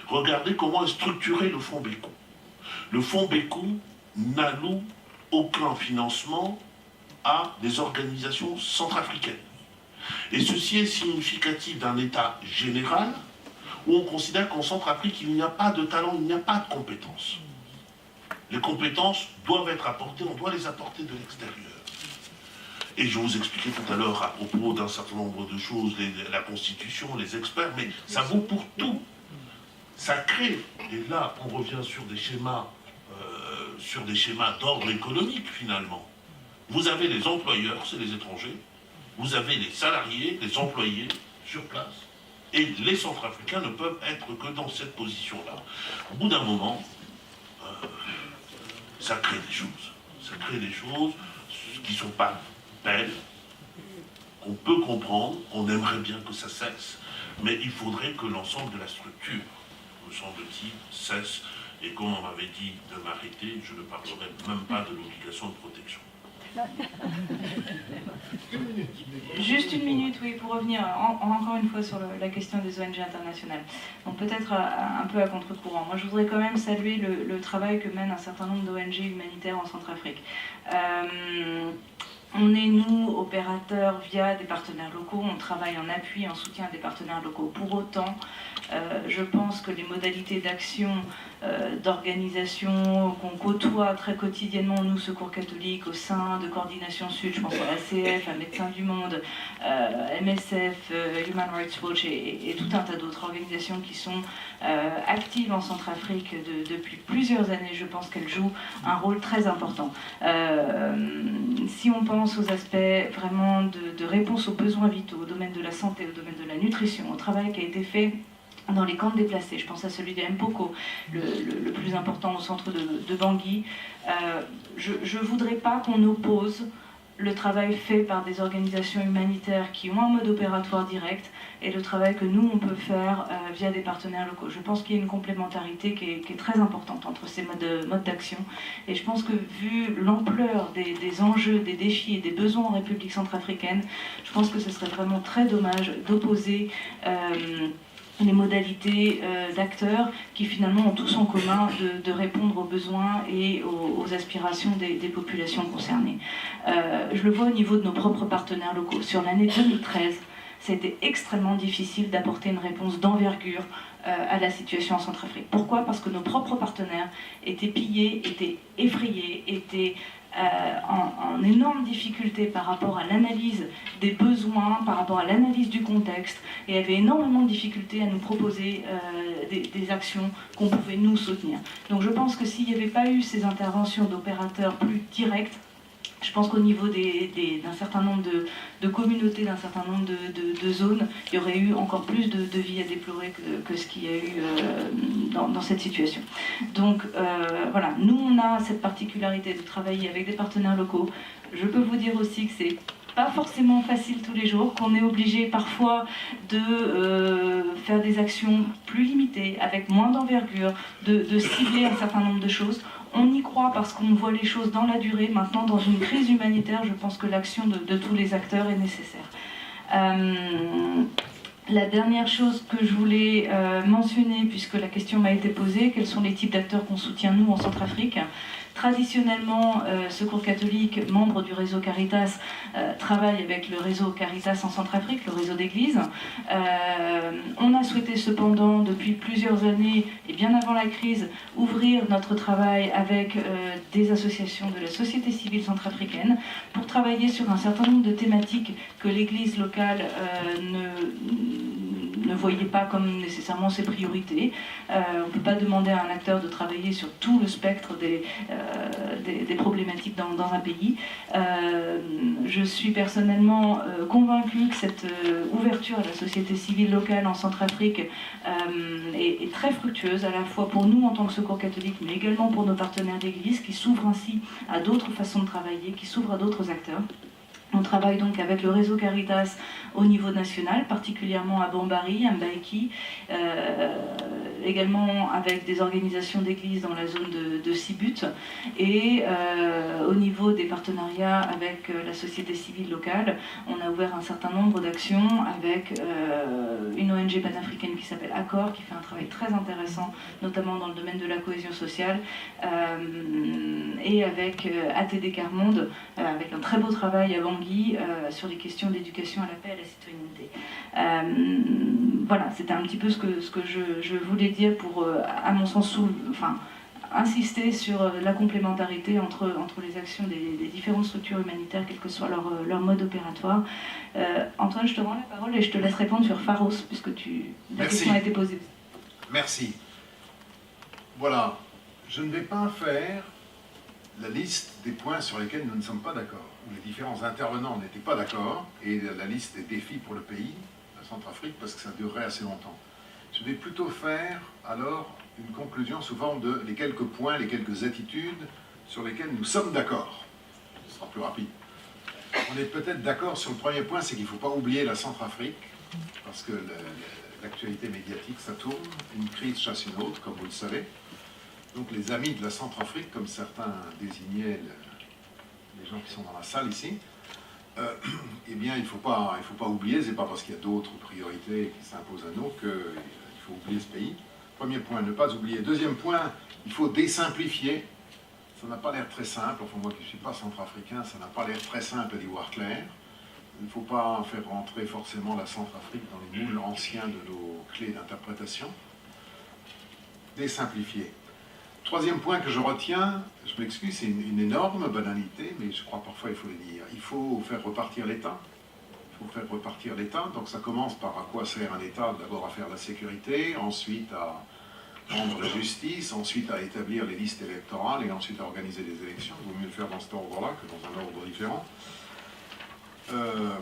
Speaker 2: Regardez comment est structuré le fonds Bécou. Le fonds Bécou n'alloue aucun financement à des organisations centrafricaines. Et ceci est significatif d'un État général où on considère qu'en Centrafrique, il n'y a pas de talent, il n'y a pas de compétences. Les compétences doivent être apportées, on doit les apporter de l'extérieur. Et je vous expliquais tout à l'heure à propos d'un certain nombre de choses, la Constitution, les experts, mais ça vaut pour tout. Ça crée, et là on revient sur des schémas d'ordre économique finalement. Vous avez les employeurs, c'est les étrangers, vous avez les salariés, les employés sur place, et les Centrafricains ne peuvent être que dans cette position-là. Au bout d'un moment, ça crée des choses. Ça crée des choses qui ne sont pas belles, qu'on peut comprendre, on aimerait bien que ça cesse, mais il faudrait que l'ensemble de la structure, me semble-t-il, cesse. Et comme on m'avait dit de m'arrêter, je ne parlerai même pas de l'obligation de protection.
Speaker 4: Juste une minute, oui, pour revenir encore une fois sur la question des ONG internationales. Donc peut-être un peu à contre-courant. Moi, je voudrais quand même saluer le travail que mènent un certain nombre d'ONG humanitaires en Centrafrique. On est, nous, opérateurs via des partenaires locaux, on travaille en appui, en soutien des partenaires locaux. Pour autant, je pense que les modalités d'action, d'organisation qu'on côtoie très quotidiennement, nous, Secours catholique, au sein de Coordination Sud, je pense à l'ACF, à Médecins du Monde, MSF, Human Rights Watch et tout un tas d'autres organisations qui sont actives en Centrafrique depuis plusieurs années. Je pense qu'elles jouent un rôle très important. Si on pense aux aspects vraiment de réponse aux besoins vitaux, au domaine de la santé, au domaine de la nutrition, au travail qui a été fait dans les camps de déplacés, je pense à celui de Mpoko, le plus important au centre de Bangui, je ne voudrais pas qu'on oppose le travail fait par des organisations humanitaires qui ont un mode opératoire direct et le travail que nous, on peut faire via des partenaires locaux. Je pense qu'il y a une complémentarité qui est très importante entre ces modes d'action. Et je pense que vu l'ampleur des enjeux, des défis et des besoins en République centrafricaine, je pense que ce serait vraiment très dommage d'opposer les modalités d'acteurs qui finalement ont tous en commun de répondre aux besoins et aux aspirations des populations concernées. Je le vois au niveau de nos propres partenaires locaux. Sur l'année 2013, ça a été extrêmement difficile d'apporter une réponse d'envergure à la situation en Centrafrique. Pourquoi? Parce que nos propres partenaires étaient pillés, étaient effrayés, étaient en énorme difficulté par rapport à l'analyse des besoins, par rapport à l'analyse du contexte, et avait énormément de difficultés à nous proposer des actions qu'on pouvait nous soutenir. Donc je pense que s'il n'y avait pas eu ces interventions d'opérateurs plus directes, je pense qu'au niveau d'un certain nombre de communautés, d'un certain nombre de zones, il y aurait eu encore plus de vies à déplorer que ce qu'il y a eu dans cette situation. Donc voilà, nous on a cette particularité de travailler avec des partenaires locaux. Je peux vous dire aussi que c'est pas forcément facile tous les jours, qu'on est obligé parfois de faire des actions plus limitées, avec moins d'envergure, de cibler un certain nombre de choses. On y croit parce qu'on voit les choses dans la durée. Maintenant, dans une crise humanitaire, je pense que l'action de tous les acteurs est nécessaire. La dernière chose que je voulais mentionner, puisque la question m'a été posée, quels sont les types d'acteurs qu'on soutient nous en Centrafrique ? Traditionnellement, Secours catholique, membre du réseau Caritas, travaille avec le réseau Caritas en Centrafrique, le réseau d'église. On a souhaité cependant, depuis plusieurs années, et bien avant la crise, ouvrir notre travail avec des associations de la société civile centrafricaine pour travailler sur un certain nombre de thématiques que l'église locale ne voyait pas comme nécessairement ses priorités. On ne peut pas demander à un acteur de travailler sur tout le spectre des problématiques dans un pays. Je suis personnellement convaincue que cette ouverture à la société civile locale en Centrafrique est très fructueuse, à la fois pour nous en tant que Secours catholique, mais également pour nos partenaires d'église, qui s'ouvrent ainsi à d'autres façons de travailler, qui s'ouvrent à d'autres acteurs. On travaille donc avec le réseau Caritas au niveau national, particulièrement à Bambari, à Mbaïki, également avec des organisations d'églises dans la zone de Sibut, et au niveau des partenariats avec la société civile locale, on a ouvert un certain nombre d'actions avec une ONG panafricaine qui s'appelle Accor, qui fait un travail très intéressant, notamment dans le domaine de la cohésion sociale, et avec ATD Carmonde, avec un très beau travail à Bangui sur les questions d'éducation à la paix et à la citoyenneté. Voilà, c'était un petit peu ce que je voulais dire pour, à mon sens, insister sur la complémentarité entre les actions des différentes structures humanitaires, quel que soit leur mode opératoire. Antoine, je te rends la parole et je te laisse répondre sur Pharos, puisque la question a été posée.
Speaker 1: Merci. Voilà, je ne vais pas faire la liste des points sur lesquels nous ne sommes pas d'accord, où les différents intervenants n'étaient pas d'accord, et la liste des défis pour le pays, la Centrafrique, parce que ça durerait assez longtemps. Je vais plutôt faire alors une conclusion sous forme de les quelques points, les quelques attitudes sur lesquelles nous sommes d'accord. Ce sera plus rapide. On est peut-être d'accord sur le premier point, c'est qu'il ne faut pas oublier la Centrafrique, parce que l'actualité médiatique, ça tourne, une crise chasse une autre, comme vous le savez. Donc les amis de la Centrafrique, comme certains désignaient les gens qui sont dans la salle ici, eh bien il ne faut pas oublier, c'est pas parce qu'il y a d'autres priorités qui s'imposent à nous qu'il faut oublier ce pays. Premier point, ne pas oublier. Deuxième point, il faut désimplifier. Ça n'a pas l'air très simple, enfin moi qui ne suis pas centrafricain, ça n'a pas l'air très simple d'y voir clair. Il ne faut pas faire rentrer forcément la Centrafrique dans les moules anciens de nos clés d'interprétation. Désimplifier. Troisième point que je retiens, je m'excuse, c'est une énorme banalité, mais je crois parfois il faut le dire. Il faut faire repartir l'État. Il faut faire repartir l'État. Donc ça commence par à quoi sert un État? D'abord à faire la sécurité, ensuite à rendre la justice, ensuite à établir les listes électorales et ensuite à organiser des élections. Il vaut mieux le faire dans cet ordre-là que dans un ordre différent.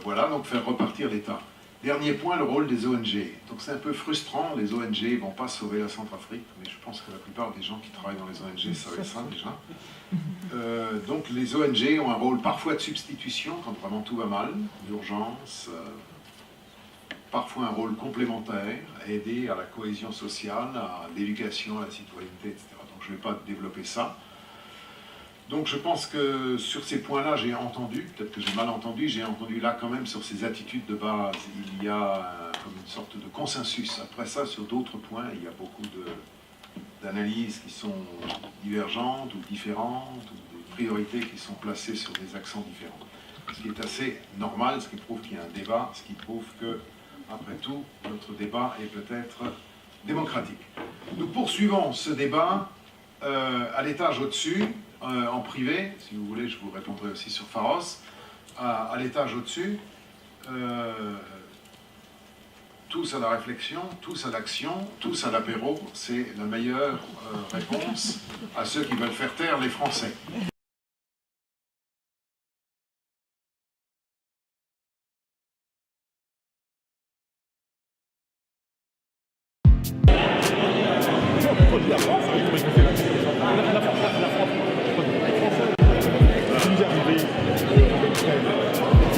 Speaker 1: Voilà, donc faire repartir l'État. Dernier point, le rôle des ONG. Donc c'est un peu frustrant, les ONG ne vont pas sauver la Centrafrique, mais je pense que la plupart des gens qui travaillent dans les ONG savaient ça déjà. Donc les ONG ont un rôle parfois de substitution quand vraiment tout va mal, d'urgence, parfois un rôle complémentaire, à aider à la cohésion sociale, à l'éducation, à la citoyenneté, etc. Donc je ne vais pas développer ça. Donc je pense que sur ces points-là, j'ai entendu, peut-être que j'ai mal entendu, j'ai entendu là quand même sur ces attitudes de base, il y a comme une sorte de consensus. Après ça, sur d'autres points, il y a beaucoup d'analyses qui sont divergentes ou différentes, ou des priorités qui sont placées sur des accents différents. Ce qui est assez normal, ce qui prouve qu'il y a un débat, ce qui prouve que, après tout, notre débat est peut-être démocratique. Nous poursuivons ce débat à l'étage au-dessus, en privé, si vous voulez, je vous répondrai aussi sur Pharos, à l'étage au-dessus, tous à la réflexion, tous à l'action, tous à l'apéro, c'est la meilleure réponse à ceux qui veulent faire taire les Français.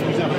Speaker 13: Nous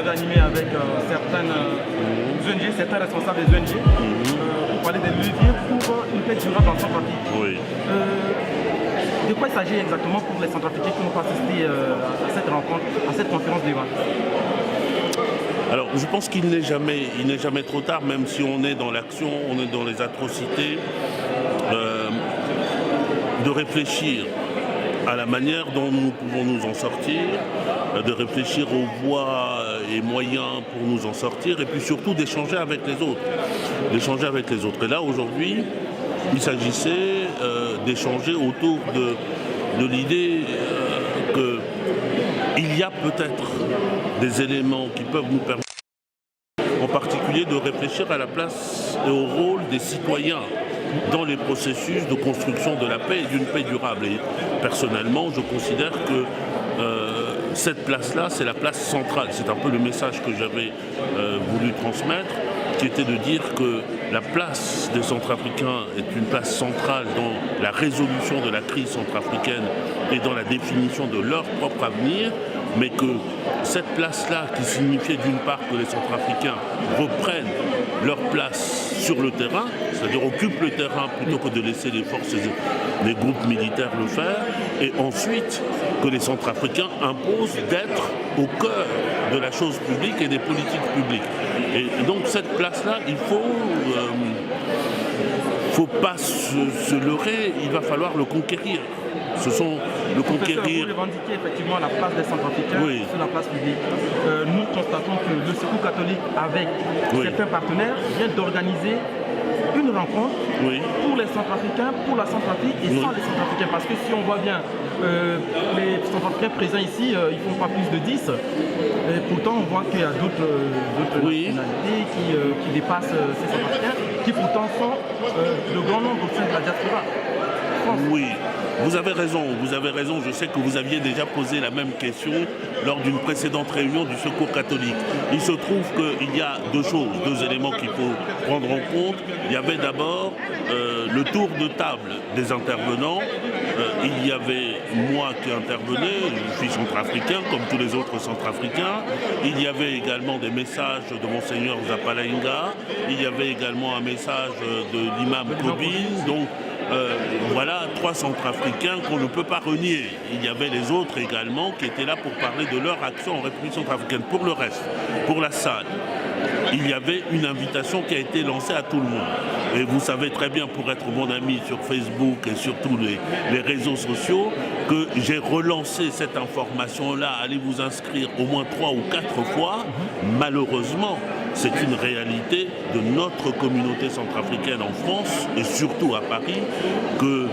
Speaker 13: avez animé avec certaines ONG, certains responsables des ONG, pour parler des leviers pour une paix durable en Centrafrique.
Speaker 2: Oui.
Speaker 13: De quoi il s'agit exactement pour les Centrafricains qui n'ont pas assisté à cette rencontre, à cette conférence débat?
Speaker 2: Alors, je pense qu'il n'est jamais trop tard, même si on est dans l'action, on est dans les atrocités, de réfléchir à la manière dont nous pouvons nous en sortir, de réfléchir aux voies et moyens pour nous en sortir, et puis surtout d'échanger avec les autres. Et là, aujourd'hui, il s'agissait d'échanger autour de l'idée qu'il y a peut-être des éléments qui peuvent nous permettre, en particulier, de réfléchir à la place et au rôle des citoyens dans les processus de construction de la paix et d'une paix durable. Et personnellement, je considère que cette place-là, c'est la place centrale. C'est un peu le message que j'avais voulu transmettre, qui était de dire que la place des Centrafricains est une place centrale dans la résolution de la crise centrafricaine et dans la définition de leur propre avenir, mais que cette place-là, qui signifiait d'une part que les Centrafricains reprennent leur place sur le terrain, c'est-à-dire occupent le terrain plutôt que de laisser les forces, les groupes militaires le faire, et ensuite que les Centrafricains imposent d'être au cœur de la chose publique et des politiques publiques. Et donc cette place-là, il faut pas se leurrer, il va falloir le conquérir.
Speaker 13: Vous revendiquez effectivement la place des Centrafricains sur la place publique. Nous constatons que le Secours catholique, avec certains partenaires, vient d'organiser une rencontre pour les Centrafricains, pour la Centrafrique et sans les Centrafricains. Parce que si on voit bien, les Centrafricains présents ici, ils ne font pas plus de 10. Et pourtant, on voit qu'il y a d'autres nationalités qui dépassent ces Centrafricains, qui pourtant sont le grand nombre au sein de la diaspora.
Speaker 2: Oui, vous avez raison. Je sais que vous aviez déjà posé la même question lors d'une précédente réunion du Secours catholique. Il se trouve qu'il y a deux éléments qu'il faut prendre en compte. Il y avait d'abord le tour de table des intervenants. Il y avait moi qui intervenais, je suis centrafricain comme tous les autres centrafricains. Il y avait également des messages de Monseigneur Zapalainga. Il y avait également un message de l'imam Kobine. Donc, voilà 3 Centrafricains qu'on ne peut pas renier. Il y avait les autres également qui étaient là pour parler de leur action en République centrafricaine. Pour le reste, pour la salle, il y avait une invitation qui a été lancée à tout le monde. Et vous savez très bien, pour être mon ami sur Facebook et sur tous les réseaux sociaux, que j'ai relancé cette information-là. Allez vous inscrire au moins 3 ou 4 fois. Malheureusement, c'est une réalité de notre communauté centrafricaine en France et surtout à Paris que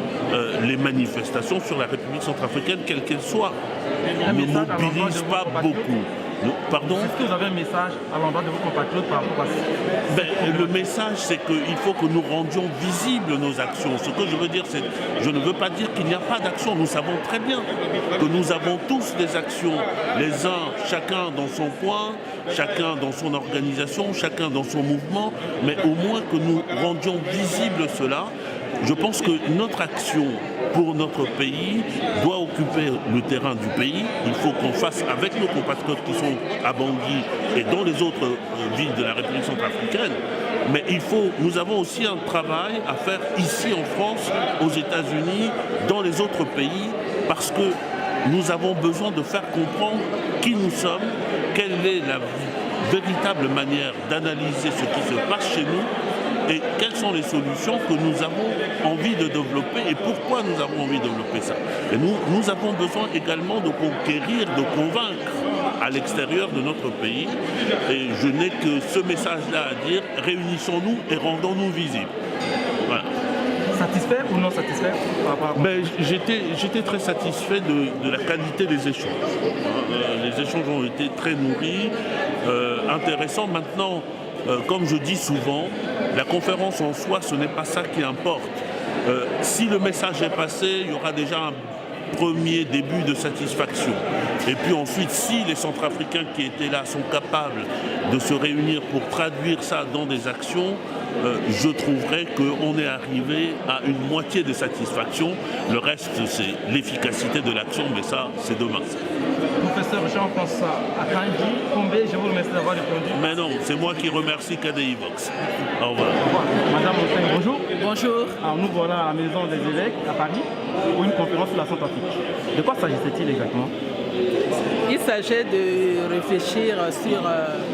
Speaker 2: les manifestations sur la République centrafricaine, quelle qu'elle soit, ne mobilisent pas beaucoup. Pardon ?
Speaker 13: Est-ce que vous avez un message à l'endroit de vos compatriotes par rapport à ça ?
Speaker 2: Le message, c'est qu'il faut que nous rendions visibles nos actions. Ce que je veux dire, c'est je ne veux pas dire qu'il n'y a pas d'action. Nous savons très bien que nous avons tous des actions, les uns, chacun dans son coin, chacun dans son organisation, chacun dans son mouvement, mais au moins que nous rendions visible cela. Je pense que notre action pour notre pays doit occuper le terrain du pays. Il faut qu'on fasse avec nos compatriotes qui sont à Bangui et dans les autres villes de la République centrafricaine. Mais nous avons aussi un travail à faire ici en France, aux États-Unis, dans les autres pays, parce que nous avons besoin de faire comprendre qui nous sommes, quelle est la véritable manière d'analyser ce qui se passe chez nous, et quelles sont les solutions que nous avons envie de développer et pourquoi nous avons envie de développer ça. Et nous avons besoin également de conquérir, de convaincre à l'extérieur de notre pays. Et je n'ai que ce message-là à dire, réunissons-nous et rendons-nous visibles. Voilà.
Speaker 13: Satisfait ou non satisfait par rapport à...
Speaker 2: J'étais très satisfait de la qualité des échanges. Les échanges ont été très nourris, intéressants. Maintenant, comme je dis souvent, la conférence en soi, ce n'est pas ça qui importe. Si le message est passé, il y aura déjà un premier début de satisfaction. Et puis ensuite, si les Centrafricains qui étaient là sont capables de se réunir pour traduire ça dans des actions, je trouverais qu'on est arrivé à une moitié de satisfaction. Le reste, c'est l'efficacité de l'action, mais ça, c'est demain.
Speaker 13: professeur Jean-François Akanji Kombe, je vous remercie d'avoir répondu.
Speaker 2: Mais non, c'est moi qui remercie KDI-Vox. Au revoir.
Speaker 13: Madame Montaigne, bonjour.
Speaker 3: Bonjour.
Speaker 13: Alors nous voilà à la Maison des évêques à Paris pour une conférence sur la Centrafrique. De quoi s'agissait-il exactement?
Speaker 3: Il s'agit de réfléchir sur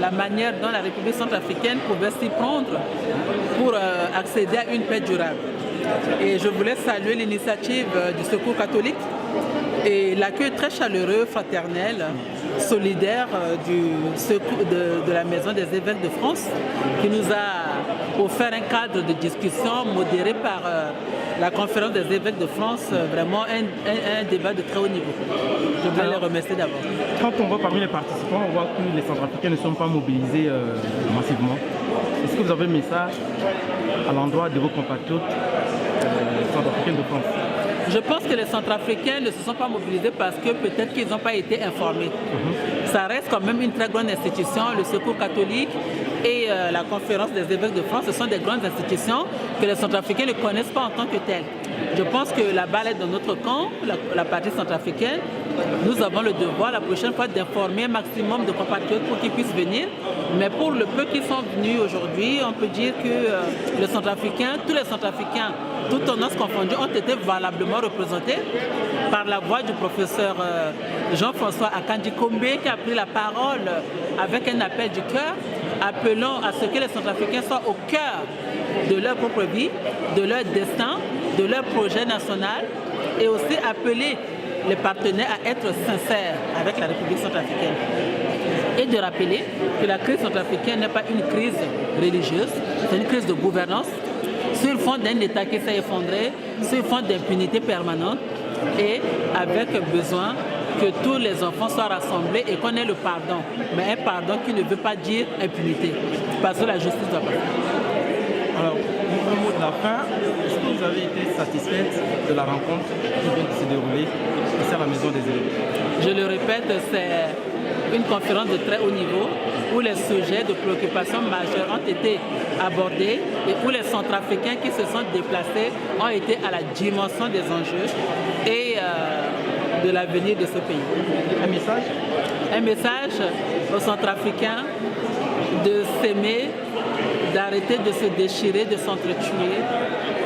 Speaker 3: la manière dont la République centrafricaine pouvait s'y prendre pour accéder à une paix durable. Et je voulais saluer l'initiative du Secours catholique et l'accueil très chaleureux, fraternel, solidaire de la Maison des évêques de France qui nous a offert un cadre de discussion modéré par la conférence des évêques de France, vraiment un débat de très haut niveau. Je voulais les remercier d'abord.
Speaker 13: Quand on voit parmi les participants, on voit que les Centrafricains ne sont pas mobilisés massivement. Est-ce que vous avez un message à l'endroit de vos compatriotes centrafricains de France?
Speaker 3: Je pense que les Centrafricains ne se sont pas mobilisés parce que peut-être qu'ils n'ont pas été informés. Ça reste quand même une très grande institution, le Secours catholique et la conférence des évêques de France, ce sont des grandes institutions que les Centrafricains ne connaissent pas en tant que telles. Je pense que la balle est dans notre camp, la partie centrafricaine. Nous avons le devoir la prochaine fois d'informer un maximum de compatriotes pour qu'ils puissent venir. Mais pour le peu qui sont venus aujourd'hui, on peut dire que les Centrafricains, tous les Centrafricains, toutes tendances confondues, ont été valablement représentés par la voix du professeur Jean-François Akanji Kombe qui a pris la parole avec un appel du cœur, appelant à ce que les Centrafricains soient au cœur de leur propre vie, de leur destin, de leur projet national et aussi appeler les partenaires à être sincères avec la République centrafricaine. Et de rappeler que la crise centrafricaine n'est pas une crise religieuse, c'est une crise de gouvernance sur le fond d'un État qui s'est effondré, sur le fond d'impunité permanente et avec besoin que tous les enfants soient rassemblés et qu'on ait le pardon. Mais un pardon qui ne veut pas dire impunité, parce que la justice doit pas.
Speaker 13: Alors, au mot de la fin, est-ce que vous avez été satisfaite de la rencontre qui vient de se dérouler ici à la Maison des évêques?
Speaker 3: Je le répète, c'est une conférence de très haut niveau où les sujets de préoccupation majeure ont été abordés et où les Centrafricains qui se sont déplacés ont été à la dimension des enjeux et de l'avenir de ce pays.
Speaker 13: Un message?
Speaker 3: Un message aux Centrafricains de s'aimer, d'arrêter de se déchirer, de s'entretuer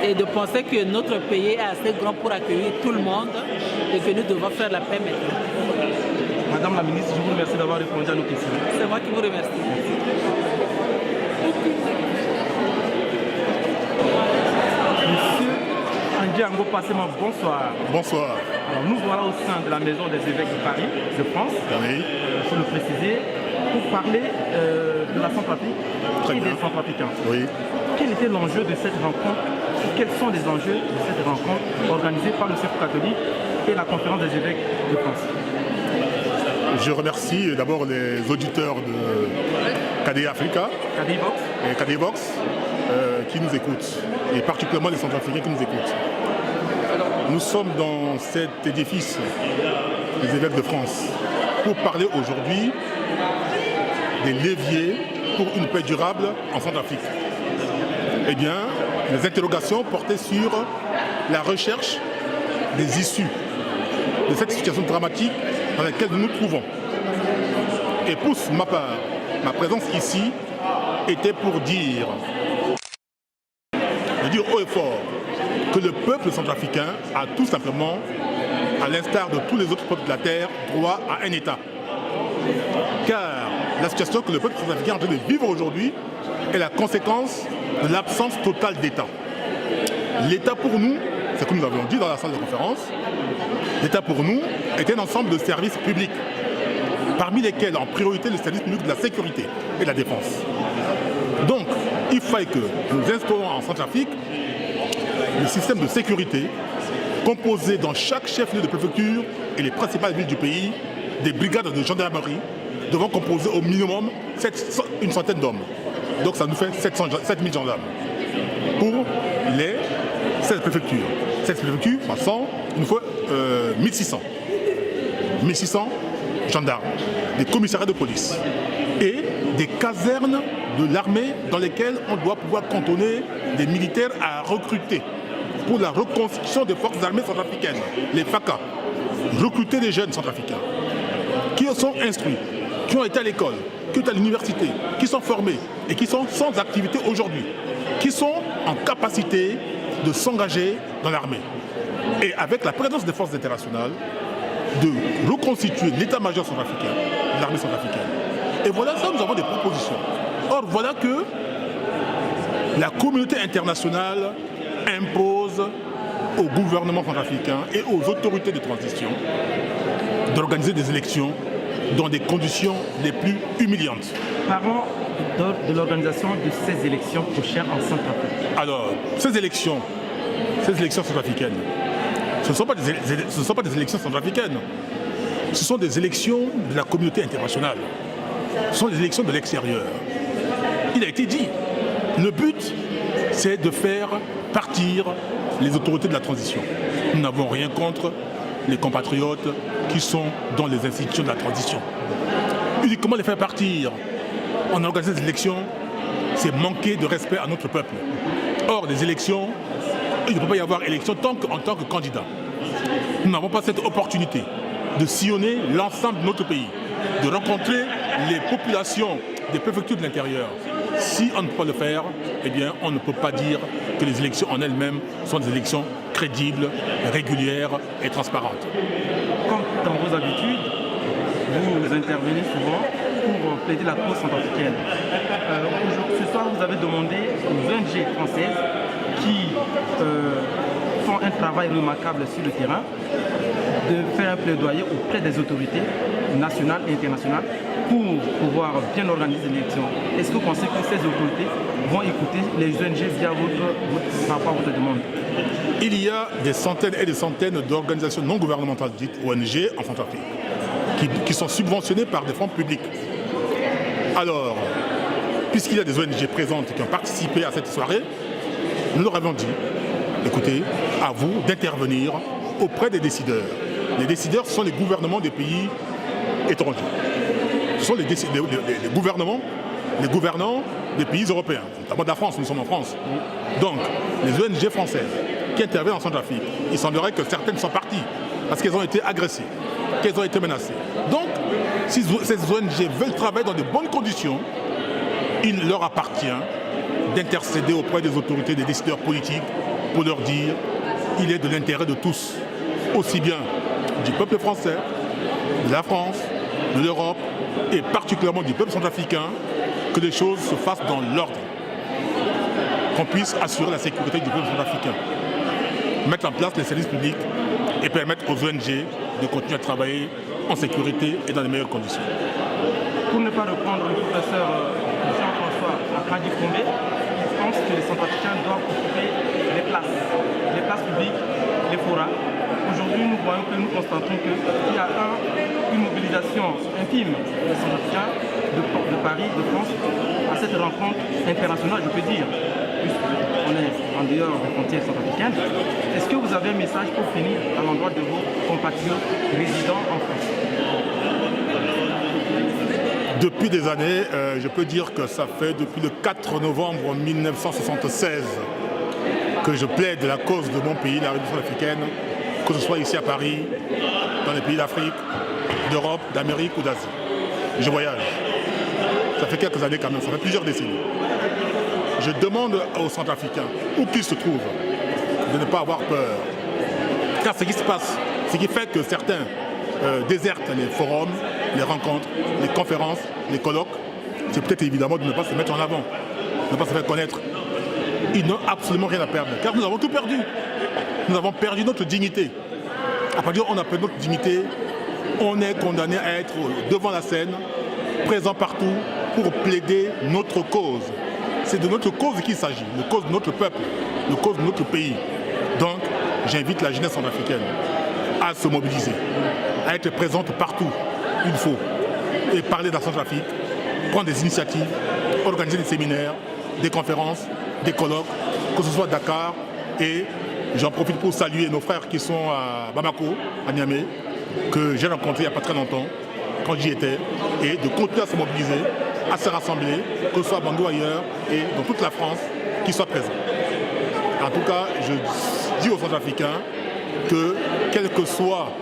Speaker 3: et de penser que notre pays est assez grand pour accueillir tout le monde et que nous devons faire la paix maintenant.
Speaker 13: Madame la ministre, je vous remercie d'avoir répondu à nos questions.
Speaker 3: C'est moi qui vous remercie.
Speaker 13: Monsieur André Ango Passema, bonsoir.
Speaker 14: Bonsoir.
Speaker 13: Alors nous voilà au sein de la Maison des évêques de Paris, de France,
Speaker 14: oui.
Speaker 13: Faut le préciser, pour parler de la Centrafrique et des Centrafricains.
Speaker 14: Oui.
Speaker 13: Quel était l'enjeu de cette rencontre? Quels sont les enjeux de cette rencontre organisée par le Secours catholique et la conférence des évêques de France?
Speaker 14: Je remercie d'abord les auditeurs de KDI Africa et KDI Vox qui nous écoutent, et particulièrement les Centrafricains qui nous écoutent. Nous sommes dans cet édifice des évêques de France pour parler aujourd'hui des leviers pour une paix durable en Centrafrique. Eh bien, les interrogations portaient sur la recherche des issues de cette situation dramatique dans laquelle nous nous trouvons. Et pour ma part, ma présence ici était pour dire haut et fort que le peuple centrafricain a tout simplement, à l'instar de tous les autres peuples de la terre, droit à un État. Car la situation que le peuple centrafricain est en train de vivre aujourd'hui est la conséquence de l'absence totale d'État. L'État pour nous, c'est ce que nous avions dit dans la salle de conférence, l'État pour nous est un ensemble de services publics, parmi lesquels en priorité le service public de la sécurité et de la défense. Donc, il fallait que nous instaurons en Centrafrique le système de sécurité composé dans chaque chef-lieu de préfecture et les principales villes du pays des brigades de gendarmerie devant composer au minimum une centaine d'hommes. Donc ça nous fait 7000 gendarmes pour les 16 préfectures. 16 préfectures, passant, il nous faut 1600. 1600 gendarmes, des commissariats de police et des casernes de l'armée dans lesquelles on doit pouvoir cantonner des militaires à recruter pour la reconstruction des forces armées centrafricaines, les FACA, recruter des jeunes centrafricains qui sont instruits, qui ont été à l'école, qui ont été à l'université, qui sont formés et qui sont sans activité aujourd'hui, qui sont en capacité de s'engager dans l'armée. Et avec la présence des forces internationales, de reconstituer l'état-major centrafricain, l'armée centrafricaine. Et voilà ça, nous avons des propositions. Or, voilà que la communauté internationale impose au gouvernement centrafricain et aux autorités de transition d'organiser des élections dans des conditions les plus humiliantes.
Speaker 13: Parlons de l'organisation de ces élections prochaines en Centrafrique.
Speaker 14: Alors, ces élections centrafricaines, ce ne sont pas des élections centrafricaines, ce sont des élections de la communauté internationale. Ce sont des élections de l'extérieur. Il a été dit, le but, c'est de faire partir les autorités de la transition. Nous n'avons rien contre les compatriotes qui sont dans les institutions de la transition. Uniquement les faire partir en organisant des élections, c'est manquer de respect à notre peuple. Or, les élections, il ne peut pas y avoir élection en tant que candidat. Nous n'avons pas cette opportunité de sillonner l'ensemble de notre pays, de rencontrer les populations des préfectures de l'intérieur. Si on ne peut pas le faire, eh bien, on ne peut pas dire que les élections en elles-mêmes sont des élections crédibles, régulières et transparentes.
Speaker 13: Comme dans vos habitudes, vous intervenez souvent pour plaider la cause centrafricaine. Ce soir, vous avez demandé aux ONG françaises qui font un travail remarquable sur le terrain de faire un plaidoyer auprès des autorités nationales et internationales pour pouvoir bien organiser l'élection. Est-ce que vous pensez que ces autorités vont écouter les ONG via votre demande?
Speaker 14: Il y a des centaines et des centaines d'organisations non gouvernementales dites ONG en Centrafrique qui sont subventionnées par des fonds publics. Alors, puisqu'il y a des ONG présentes qui ont participé à cette soirée, nous leur avons dit, écoutez, à vous d'intervenir auprès des décideurs. Les décideurs, ce sont les gouvernements des pays étrangers. Ce sont les gouvernants des pays européens, notamment de la France, nous sommes en France. Donc, les ONG françaises qui interviennent en Centrafrique, il semblerait que certaines sont parties parce qu'elles ont été agressées, qu'elles ont été menacées. Donc, si ces ONG veulent travailler dans de bonnes conditions, il leur appartient d'intercéder auprès des autorités, des décideurs politiques pour leur dire qu'il est de l'intérêt de tous, aussi bien du peuple français, de la France, de l'Europe et particulièrement du peuple centrafricain, que les choses se fassent dans l'ordre, qu'on puisse assurer la sécurité du peuple centrafricain, mettre en place les services publics et permettre aux ONG de continuer à travailler en sécurité et dans les meilleures conditions.
Speaker 13: Pour ne pas reprendre le professeur Jean-François Akandi-Kombé, je pense que les Centrafricains doivent occuper les places publiques, les forats. Aujourd'hui, nous constatons qu'il y a une mobilisation intime des Centrafricains de Paris, de France, à cette rencontre internationale, je peux dire, puisqu'on est en dehors des frontières centrafricaines. Est-ce que vous avez un message pour finir à l'endroit de vos compatriotes résidant en France?
Speaker 14: Depuis des années, je peux dire que ça fait depuis le 4 novembre 1976 que je plaide la cause de mon pays, la République centrafricaine, que ce soit ici à Paris, dans les pays d'Afrique, d'Europe, d'Amérique ou d'Asie. Je voyage. Ça fait quelques années quand même, ça fait plusieurs décennies. Je demande aux Centrafricains, où qu'ils se trouvent, de ne pas avoir peur. Car ce qui se passe, ce qui fait que certains désertent les forums, les rencontres, les conférences, les colloques, c'est peut-être évidemment de ne pas se mettre en avant, de ne pas se faire connaître. Ils n'ont absolument rien à perdre, car nous avons tout perdu. Nous avons perdu notre dignité. À partir où on a perdu notre dignité, on est condamné à être devant la scène, présent partout, pour plaider notre cause. C'est de notre cause qu'il s'agit, la cause de notre peuple, la cause de notre pays. Donc, j'invite la jeunesse centrafricaine à se mobiliser, à être présente partout, il faut, et parler de la Centrafrique, prendre des initiatives, organiser des séminaires, des conférences, des colloques, que ce soit à Dakar, et j'en profite pour saluer nos frères qui sont à Bamako, à Niamey, que j'ai rencontrés il n'y a pas très longtemps, quand j'y étais, et de continuer à se mobiliser, à se rassembler, que ce soit à Bangui ou ailleurs, et dans toute la France, qu'ils soient présents. En tout cas, je dis aux Centrafricains que, quelle que soit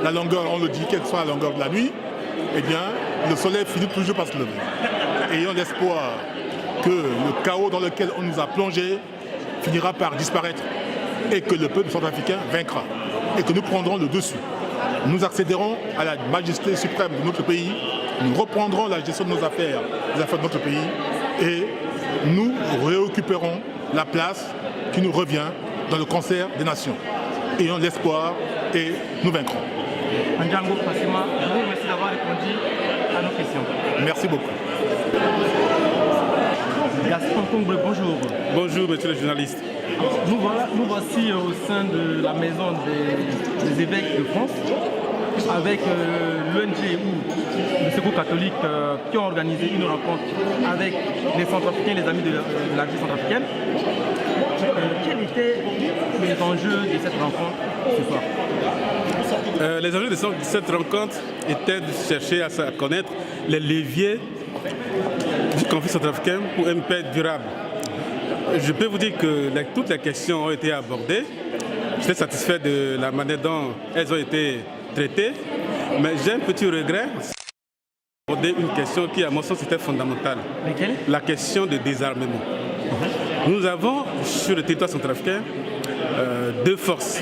Speaker 14: la longueur, on le dit, quelle que soit la longueur de la nuit, eh bien, le soleil finit toujours par se lever. Ayons l'espoir que le chaos dans lequel on nous a plongés finira par disparaître et que le peuple centrafricain vaincra et que nous prendrons le dessus. Nous accéderons à la majesté suprême de notre pays, nous reprendrons la gestion de nos affaires, des affaires de notre pays, et nous réoccuperons la place qui nous revient dans le concert des nations. Ayons l'espoir et nous vaincrons.
Speaker 13: Ndjango Fassima, je vous remercie d'avoir répondu à nos questions.
Speaker 14: Merci beaucoup.
Speaker 13: Gaston Combre, bonjour.
Speaker 15: Bonjour, monsieur le journaliste.
Speaker 13: Nous voici au sein de la maison des évêques de France avec l'ONG ou le Secours catholique qui ont organisé une rencontre avec les Centrafricains, les amis de la vie centrafricaine. Quels étaient les enjeux de cette rencontre ce soir?
Speaker 15: Les enjeux de cette rencontre étaient de chercher à connaître les leviers du conflit centrafricain pour une paix durable. Je peux vous dire que toutes les questions ont été abordées. J'étais satisfait de la manière dont elles ont été traitées, mais j'ai un petit regret d'aborder une question qui, à mon sens, était fondamentale.
Speaker 13: Laquelle?
Speaker 15: La question de désarmement. Nous avons sur le territoire centrafricain deux forces,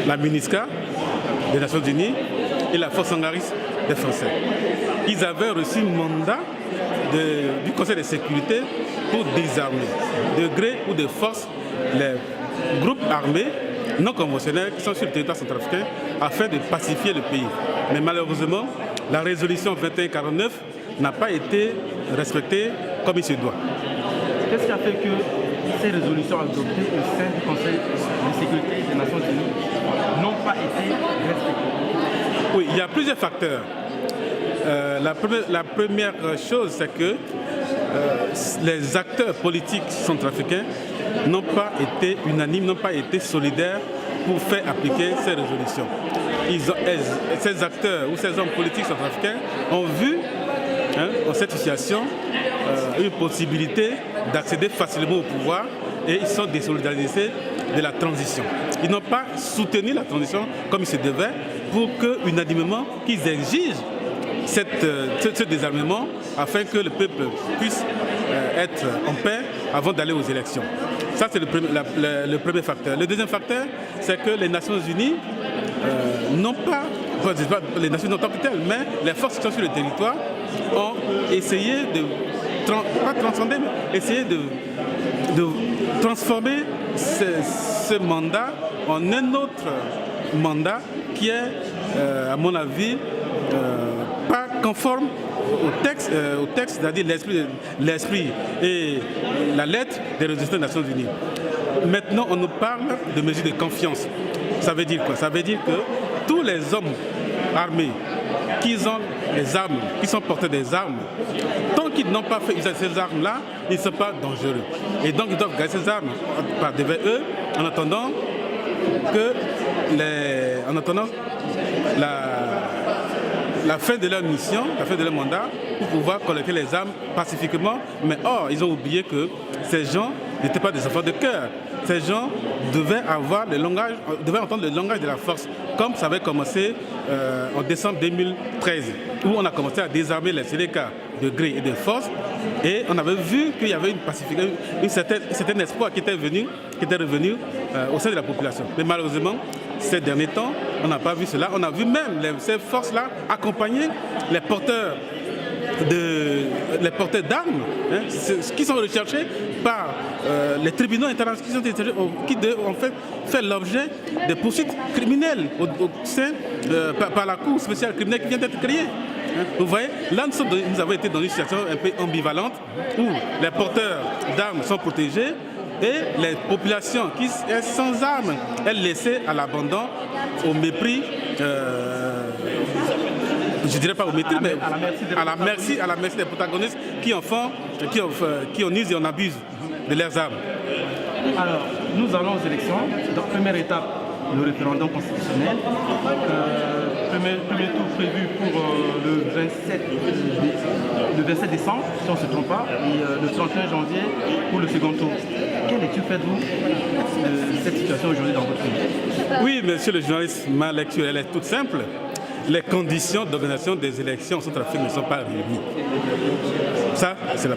Speaker 15: la MINUSCA des Nations Unies et la force Sangaris des Français. Ils avaient reçu un mandat du Conseil de sécurité pour désarmer, de gré ou de force, les groupes armés non conventionnels qui sont sur le territoire centrafricain afin de pacifier le pays. Mais malheureusement, la résolution 2149 n'a pas été respectée comme il se doit.
Speaker 13: Qu'est-ce qui a fait que ces résolutions adoptées au sein du Conseil de sécurité des Nations Unies n'ont pas été respectées?
Speaker 15: Oui, il y a plusieurs facteurs. La première chose, c'est que les acteurs politiques centrafricains n'ont pas été unanimes, n'ont pas été solidaires pour faire appliquer ces résolutions. Ces acteurs ou ces hommes politiques centrafricains ont vu dans cette situation une possibilité d'accéder facilement au pouvoir et ils sont désolidarisés de la transition. Ils n'ont pas soutenu la transition comme il se devait pour que, unanimement, qu'ils exigent ce désarmement afin que le peuple puisse être en paix avant d'aller aux élections. Ça, c'est le premier facteur. Le deuxième facteur, c'est que les Nations Unies n'ont pas, les Nations Unies en tant que telles, mais les forces qui sont sur le territoire ont essayé pas transcender, mais essayer de transformer ce mandat en un autre mandat qui est, à mon avis, pas conforme au texte, c'est-à-dire l'esprit et la lettre des résolutions des Nations Unies. Maintenant, on nous parle de mesures de confiance. Ça veut dire quoi? Ça veut dire que tous les hommes armés qui ont des armes, qui sont porteurs des armes, tant qu'ils n'ont pas fait usage de ces armes-là, ils ne sont pas dangereux. Et donc, ils doivent garder ces armes devant eux en attendant la fin de leur mission, la fin de leur mandat, pour pouvoir collecter les armes pacifiquement. Mais or, ils ont oublié que ces gens n'étaient pas des enfants de cœur. Ces gens devaient entendre le langage de la force, comme ça avait commencé en décembre 2013, où on a commencé à désarmer les Sénéca de gré et de force, et on avait vu qu'il y avait une pacification, un certain espoir qui était revenu au sein de la population. Mais malheureusement, ces derniers temps, on n'a pas vu cela. On a vu même ces forces-là accompagner les porteurs d'armes, qui sont recherchés par les tribunaux internationaux qui ont fait l'objet de poursuites criminelles par la Cour spéciale criminelle qui vient d'être créée. Vous voyez, là nous avons été dans une situation un peu ambivalente où les porteurs d'armes sont protégés et les populations qui sont sans armes, elles laissées à l'abandon, au mépris, je dirais pas au mépris, mais à la merci des protagonistes qui en usent et en abusent de leurs armes.
Speaker 13: Alors, nous allons aux élections. Donc, première étape, le référendum constitutionnel. Premier tour prévu pour le 27 décembre, si on ne se trompe pas, et le 31 janvier pour le second tour. Quelle lecture faites-vous de cette situation aujourd'hui dans votre pays?
Speaker 15: Oui, monsieur le journaliste, ma lecture elle est toute simple. les conditions d'organisation des élections en Centrafrique ne sont pas réunies. Ça, c'est la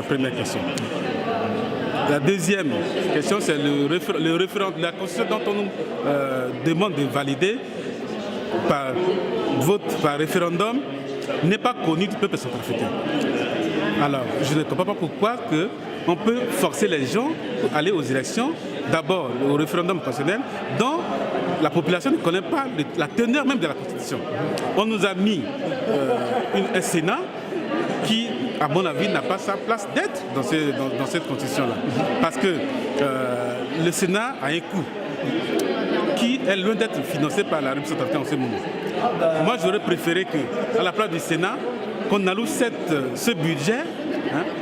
Speaker 15: première question. La deuxième question, c'est le référendum. La constitution dont on nous demande de valider par vote, par référendum, n'est pas connue du peuple centrafricain. Alors, je ne comprends pas pourquoi on peut forcer les gens à aller aux élections, d'abord au référendum constitutionnel, dont la population ne connaît pas la teneur même de la Constitution. On nous a mis un Sénat qui, à mon avis, n'a pas sa place d'être dans cette Constitution-là. Parce que le Sénat a un coût qui est loin d'être financé par la République centrafricaine en ce moment. Moi, j'aurais préféré qu'à la place du Sénat, qu'on alloue ce budget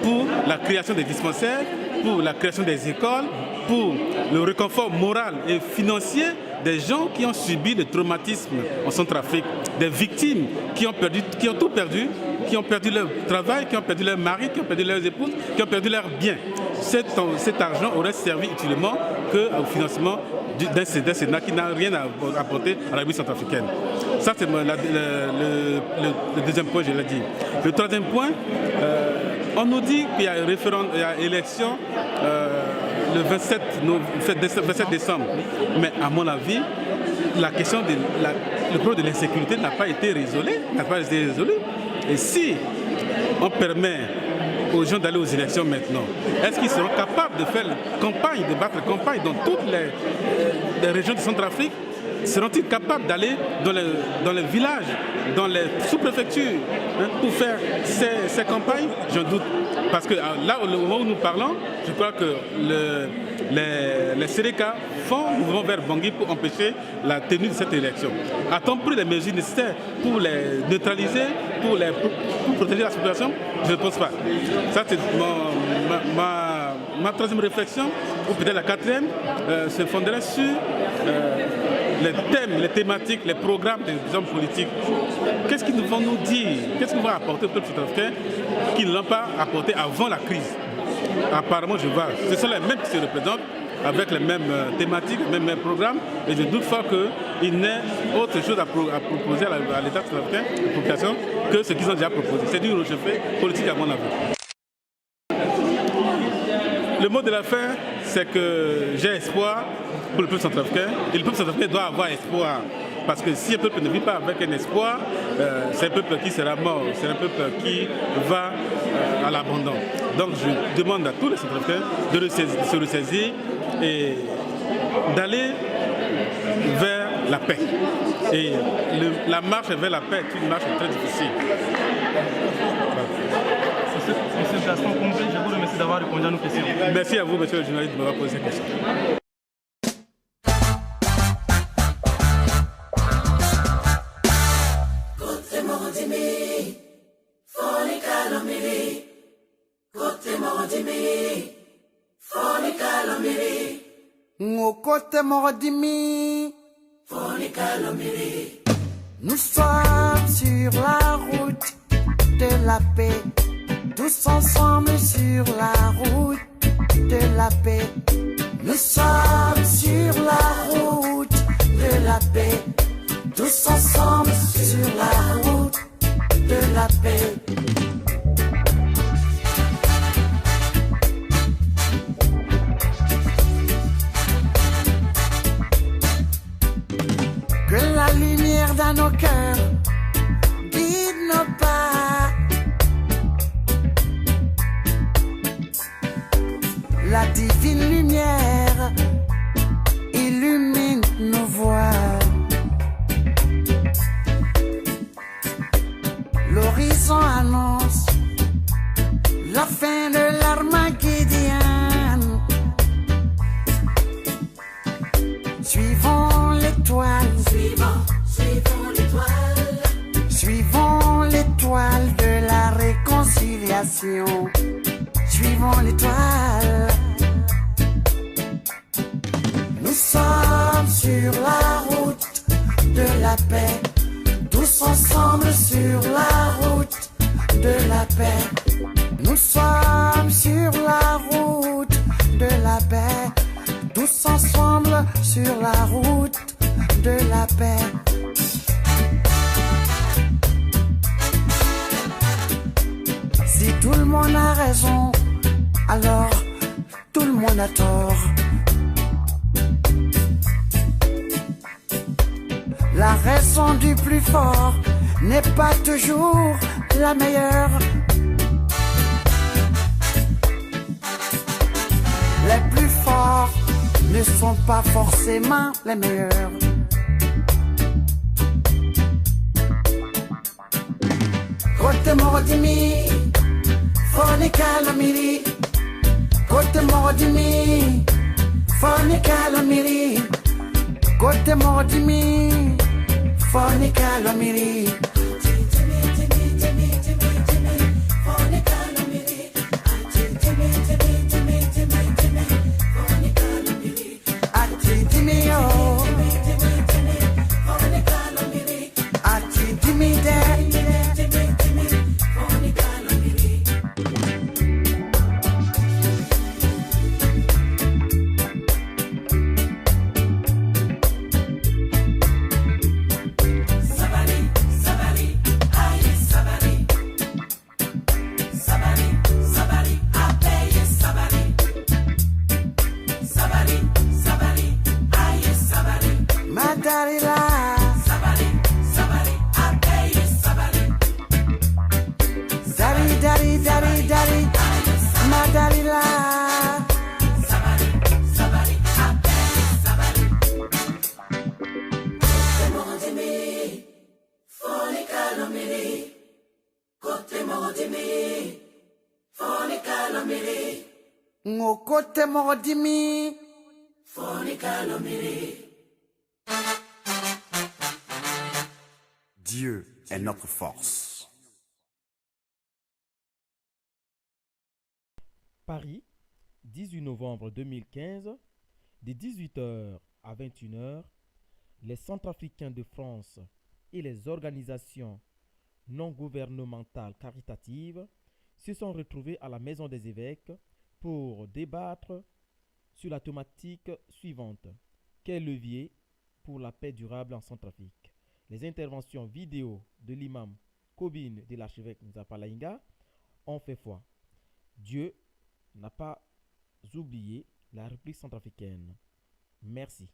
Speaker 15: pour la création des dispensaires, pour la création des écoles, pour le réconfort moral et financier des gens qui ont subi le traumatisme en Centrafrique, des victimes qui ont tout perdu, qui ont perdu leur travail, qui ont perdu leur mari, qui ont perdu leurs épouses, qui ont perdu leurs biens. Cet argent aurait servi utilement au financement d'un Sénat qui n'a rien à apporter à la République centrafricaine. Ça, c'est le deuxième point, je l'ai dit. Le troisième point, on nous dit qu'il y a un référendum, il y a élection le 27 décembre. Mais à mon avis, la question le problème de l'insécurité n'a pas été résolu. Et si on permet aux gens d'aller aux élections maintenant, est-ce qu'ils seront capables de faire campagne, de battre campagne dans toutes les régions de Centrafrique? Seront-ils capables d'aller dans les villages, dans les sous-préfectures pour faire ces campagnes? J'en doute. Parce que là, au moment où nous parlons, je crois que les Sénéca vont vers Bangui pour empêcher la tenue de cette élection. A-t-on pris les mesures nécessaires pour les neutraliser, pour protéger la population? Je ne pense pas. Ça, c'est ma troisième réflexion, ou peut-être la quatrième, se fonderait sur les thèmes, les thématiques, les programmes des hommes politiques. Qu'est-ce qu'ils vont nous dire? Qu'est-ce qu'ils vont apporter au peuple sud-africain qu'ils ne l'ont pas apporté avant la crise? Apparemment, je vois, ce sont les mêmes qui se représentent, avec les mêmes thématiques, les mêmes programmes, et je doute fort qu'il n'ait autre chose à proposer à l'État sud-africain, à la population, que ce qu'ils ont déjà proposé. C'est du rejeté politique à mon avis. Le mot de la fin, c'est que j'ai espoir pour le peuple centrafricain, et le peuple centrafricain doit avoir espoir. Parce que si un peuple ne vit pas avec un espoir, c'est un peuple qui sera mort, c'est un peuple qui va à l'abandon. Donc je demande à tous les Centrafricains de se ressaisir et d'aller vers la paix. Et la marche vers la paix est une marche très difficile.
Speaker 13: Monsieur Gaston Combré, je vous remercie d'avoir répondu à nos questions.
Speaker 15: Merci à vous, monsieur le journaliste, de m'avoir posé ces questions.
Speaker 16: Ngokote Morodimi, nous sommes sur la route de la paix, tous ensemble sur la route de la paix. Nous sommes sur la route de la paix, tous ensemble sur la route de la paix. Que la lumière dans nos cœurs guide nos pas. La divine lumière illumine nos voies. L'horizon annonce la fin de l'Armageddon. Suivons l'étoile, suivons l'étoile de la réconciliation. Suivons l'étoile. Nous sommes sur la route de la paix, tous ensemble sur la route de la paix. Nous sommes sur la route de la paix, tous ensemble sur la route de la paix. Tout le monde a raison, alors tout le monde a tort. La raison du plus fort n'est pas toujours la meilleure. Les plus forts ne sont pas forcément les meilleurs. Côté Morodimi, Fornicalamiri. Côté Morodimi, Fornicalamiri. Côté Morodimi, Fornicalamiri. Ngokote Morodimi, Dieu est notre force.
Speaker 13: Paris, 18 novembre 2015, de 18h à 21h, les Centrafricains de France et les organisations non gouvernementales caritatives se sont retrouvés à la Maison des Évêques pour débattre sur la thématique suivante: quel levier pour la paix durable en Centrafrique? Les interventions vidéo de l'imam Kobine de l'archevêque Nzapalainga ont fait foi. Dieu n'a pas oublié la République centrafricaine. Merci.